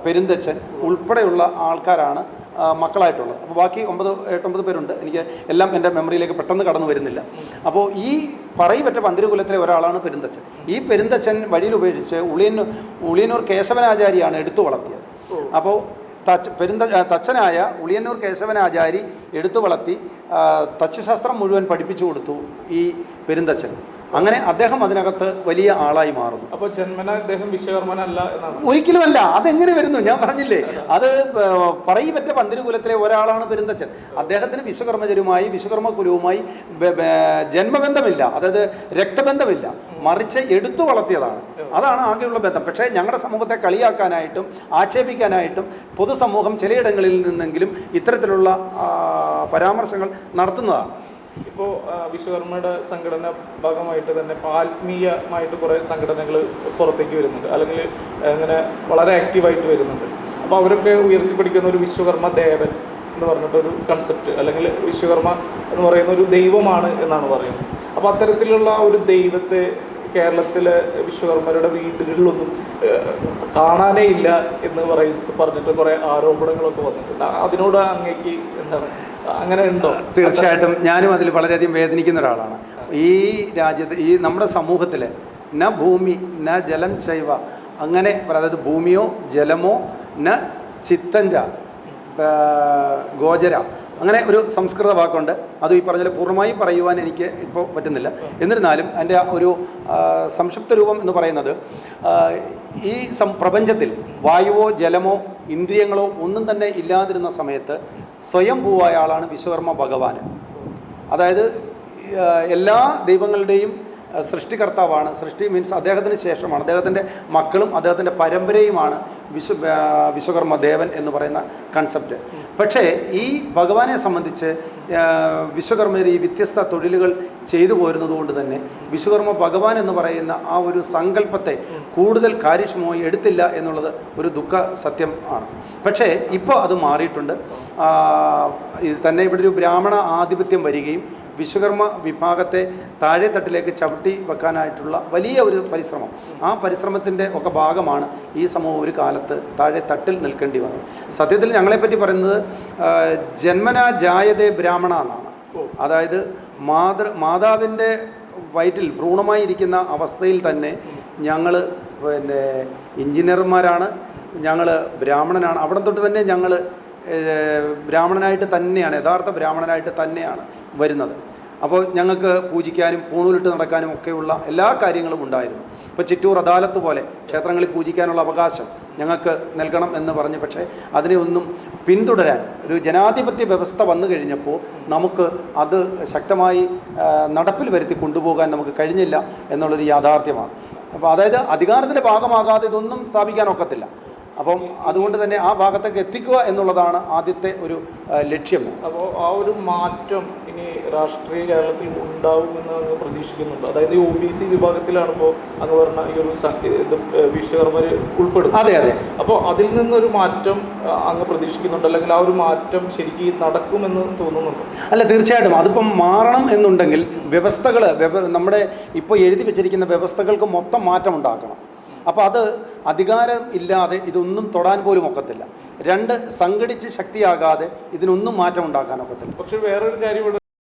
പെരുന്തച്ചൻ ഉൾപ്പെടെയുള്ള ആൾക്കാരാണ് മക്കളായിട്ടുള്ളത്. അപ്പോൾ ബാക്കി 8-9 പേരുണ്ട്. എനിക്ക് എല്ലാം എൻ്റെ മെമ്മറിയിലേക്ക് പെട്ടെന്ന് കടന്നു വരുന്നില്ല. അപ്പോൾ ഈ പറയി പറ്റ പന്തിരുകുലത്തിലെ ഒരാളാണ് പെരുന്തച്ചൻ. ഈ പെരുന്തച്ചൻ വഴിയിൽ ഉപേക്ഷിച്ച് ഉളിയന്നൂർ കേശവനാചാരിയാണ് എടുത്തു വളർത്തിയത്. അപ്പോൾ തച്ചനായ ഉളിയന്നൂർ കേശവനാചാരി എടുത്തു വളർത്തി തച്ചുശാസ്ത്രം മുഴുവൻ പഠിപ്പിച്ചു കൊടുത്തു ഈ പെരുന്തച്ചൻ. അങ്ങനെ അദ്ദേഹം അതിനകത്ത് വലിയ ആളായി മാറുന്നു. അപ്പോൾ ജന്മന അദ്ദേഹം വിശ്വകർമ്മനല്ല എന്നാണ്? ഒരിക്കലുമല്ല. അതെങ്ങനെ വരുന്നു? ഞാൻ പറഞ്ഞില്ലേ, അത് പറയി പറ്റ പന്തിരുകുലത്തിലെ ഒരാളാണ് പെരുന്തച്ചൻ. അദ്ദേഹത്തിന് വിശ്വകർമ്മ കുലവുമായി ജന്മബന്ധമില്ല, അതായത് രക്തബന്ധമില്ല, മറിച്ച് എടുത്തു വളർത്തിയതാണ്. അതാണ് ആകെയുള്ള ബന്ധം. പക്ഷേ ഞങ്ങളുടെ സമൂഹത്തെ കളിയാക്കാനായിട്ടും ആക്ഷേപിക്കാനായിട്ടും പൊതുസമൂഹം ചിലയിടങ്ങളിൽ നിന്നെങ്കിലും ഇത്തരത്തിലുള്ള പരാമർശങ്ങൾ നടത്തുന്നതാണ്. ഇപ്പോൾ വിശ്വകർമ്മയുടെ സംഘടന ഭാഗമായിട്ട് തന്നെ ആത്മീയമായിട്ട് കുറേ സംഘടനകൾ പുറത്തേക്ക് വരുന്നുണ്ട്, അല്ലെങ്കിൽ അങ്ങനെ വളരെ ആക്റ്റീവായിട്ട് വരുന്നുണ്ട്. അപ്പോൾ അവരൊക്കെ ഉയർത്തിപ്പിടിക്കുന്ന ഒരു വിശ്വകർമ്മ ദേവൻ എന്ന് പറഞ്ഞിട്ടൊരു കൺസെപ്റ്റ്, അല്ലെങ്കിൽ വിശ്വകർമ്മ എന്ന് പറയുന്ന ഒരു ദൈവമാണ് എന്നാണ് പറയുന്നത്. അപ്പോൾ അത്തരത്തിലുള്ള ഒരു ദൈവത്തെ കേരളത്തിലെ വിശ്വകർമ്മരുടെ വീടുകളിലൊന്നും കാണാനേ ഇല്ല എന്ന് പറഞ്ഞിട്ട് കുറേ ആരോപണങ്ങളൊക്കെ വന്നിട്ടുണ്ട്. അതിനോട് അങ്ങേക്ക് എന്താണ്, അങ്ങനെ ഉണ്ടോ? തീർച്ചയായിട്ടും ഞാനും അതിൽ വളരെയധികം വേദനിക്കുന്ന ഒരാളാണ്. ഈ രാജ്യത്ത്, ഈ നമ്മുടെ സമൂഹത്തിൽ ന ഭൂമി ന ജലം ചൈവ, അങ്ങനെ അതായത് ഭൂമിയോ ജലമോ ന ചിത്തഞ്ച ഗോചര, അങ്ങനെ ഒരു സംസ്കൃത വാക്കുണ്ട്. അത് ഈ പറഞ്ഞാൽ പൂർണ്ണമായി പറയുവാൻ എനിക്ക് ഇപ്പോൾ പറ്റുന്നില്ല. എന്നിരുന്നാലും എൻ്റെ ഒരു സംക്ഷിപ്ത രൂപം എന്ന് പറയുന്നത്, ഈ പ്രപഞ്ചത്തിൽ വായുവോ ജലമോ ഇന്ദ്രിയങ്ങളോ ഒന്നും തന്നെ ഇല്ലാതിരുന്ന സമയത്ത് സ്വയംഭൂവായ ആളാണ് വിശ്വകർമ്മ ഭഗവാൻ. അതായത് എല്ലാ ദൈവങ്ങളുടെയും സൃഷ്ടികർത്താവാണ്. സൃഷ്ടി മീൻസ് അദ്ദേഹത്തിന് ശേഷമാണ്, അദ്ദേഹത്തിൻ്റെ മക്കളും അദ്ദേഹത്തിൻ്റെ പരമ്പരയുമാണ് വിശ്വകർമ്മ ദേവൻ എന്ന് പറയുന്ന കൺസെപ്റ്റ്. പക്ഷേ ഈ ഭഗവാനെ സംബന്ധിച്ച് വിശ്വകർമ്മർ ഈ വ്യത്യസ്ത തൊഴിലുകൾ ചെയ്തു പോരുന്നത് കൊണ്ട് തന്നെ വിശ്വകർമ്മ ഭഗവാൻ എന്ന് പറയുന്ന ആ ഒരു സങ്കല്പത്തെ കൂടുതൽ കാര്യക്ഷമമായി എടുത്തില്ല എന്നുള്ളത് ഒരു ദുഃഖ സത്യം ആണ്. പക്ഷേ ഇപ്പോൾ അത് മാറിയിട്ടുണ്ട്. ഇത് തന്നെ ഇവിടെ ഒരു ബ്രാഹ്മണ ആധിപത്യം വരികയും വിശ്വകർമ്മ വിഭാഗത്തെ താഴെ തട്ടിലേക്ക് ചവിട്ടി വെക്കാനായിട്ടുള്ള വലിയ ഒരു പരിശ്രമം, ആ പരിശ്രമത്തിൻ്റെ ഒക്കെ ഭാഗമാണ് ഈ സമൂഹം ഒരു കാലത്ത് താഴെ തട്ടിൽ നിൽക്കേണ്ടി വന്നത്. സത്യത്തിൽ ഞങ്ങളെപ്പറ്റി പറയുന്നത് ജന്മനാ ജായതേ ബ്രാഹ്മണ എന്നാണ്. അതായത് മാതാവിൻ്റെ വയറ്റിൽ ഭ്രൂണമായിരിക്കുന്ന അവസ്ഥയിൽ തന്നെ ഞങ്ങൾ പിന്നെ എഞ്ചിനീയർമാരാണ്, ഞങ്ങൾ ബ്രാഹ്മണനാണ്. അവിടെ തൊട്ട് തന്നെ ഞങ്ങൾ ബ്രാഹ്മണനായിട്ട് തന്നെയാണ്, യഥാർത്ഥ ബ്രാഹ്മണനായിട്ട് തന്നെയാണ് വരുന്നത്. അപ്പോൾ ഞങ്ങൾക്ക് പൂജിക്കാനും പൂണൂലിട്ട് നടക്കാനും ഒക്കെയുള്ള എല്ലാ കാര്യങ്ങളും ഉണ്ടായിരുന്നു. ഇപ്പോൾ ചിറ്റൂർ അദാലത്ത് പോലെ ക്ഷേത്രങ്ങളിൽ പൂജിക്കാനുള്ള അവകാശം ഞങ്ങൾക്ക് നൽകണം എന്ന് പറഞ്ഞ്, പക്ഷേ അതിനെ ഒന്നും പിന്തുടരാൻ ഒരു ജനാധിപത്യ വ്യവസ്ഥ വന്നു കഴിഞ്ഞപ്പോൾ നമുക്ക് അത് ശക്തമായി നടപ്പിൽ വരുത്തി കൊണ്ടുപോകാൻ നമുക്ക് കഴിഞ്ഞില്ല എന്നുള്ളൊരു യാഥാർത്ഥ്യമാണ്. അപ്പോൾ അതായത് അധികാരത്തിൻ്റെ ഭാഗമാകാതെ ഇതൊന്നും സ്ഥാപിക്കാനൊക്കത്തില്ല. അപ്പം അതുകൊണ്ട് തന്നെ ആ ഭാഗത്തേക്ക് എത്തിക്കുക എന്നുള്ളതാണ് ആദ്യത്തെ ഒരു ലക്ഷ്യം. അപ്പോൾ ആ ഒരു മാറ്റം ഇനി രാഷ്ട്രീയ കേരളത്തിൽ ഉണ്ടാവുമെന്ന് അങ്ങ് പ്രതീക്ഷിക്കുന്നുണ്ട്. അതായത് ഈ OBC വിഭാഗത്തിലാണ് ഇപ്പോൾ അങ്ങ് പറഞ്ഞ ഈ ഒരു വിശ്വകർമ്മർ ഉൾപ്പെടും. അതെ അതെ. അപ്പോൾ അതിൽ നിന്നൊരു മാറ്റം അങ്ങ് പ്രതീക്ഷിക്കുന്നുണ്ട്, അല്ലെങ്കിൽ ആ ഒരു മാറ്റം ശരിക്കും നടക്കുമെന്ന് തോന്നുന്നുണ്ട്? അല്ല, തീർച്ചയായിട്ടും അതിപ്പം മാറണം എന്നുണ്ടെങ്കിൽ വ്യവസ്ഥകൾ നമ്മുടെ ഇപ്പോൾ എഴുതി വെച്ചിരിക്കുന്ന വ്യവസ്ഥകൾക്ക് മൊത്തം മാറ്റം ഉണ്ടാക്കണം. അപ്പോൾ അത് അധികാരം ഇല്ലാതെ ഇതൊന്നും തൊടാൻ പോലും ഒക്കത്തില്ല. രണ്ട്, സംഘടിച്ച് ശക്തിയാകാതെ ഇതിനൊന്നും മാറ്റം ഉണ്ടാക്കാൻ ഒക്കത്തില്ല. പക്ഷേ വേറൊരു കാര്യം ഇവിടെ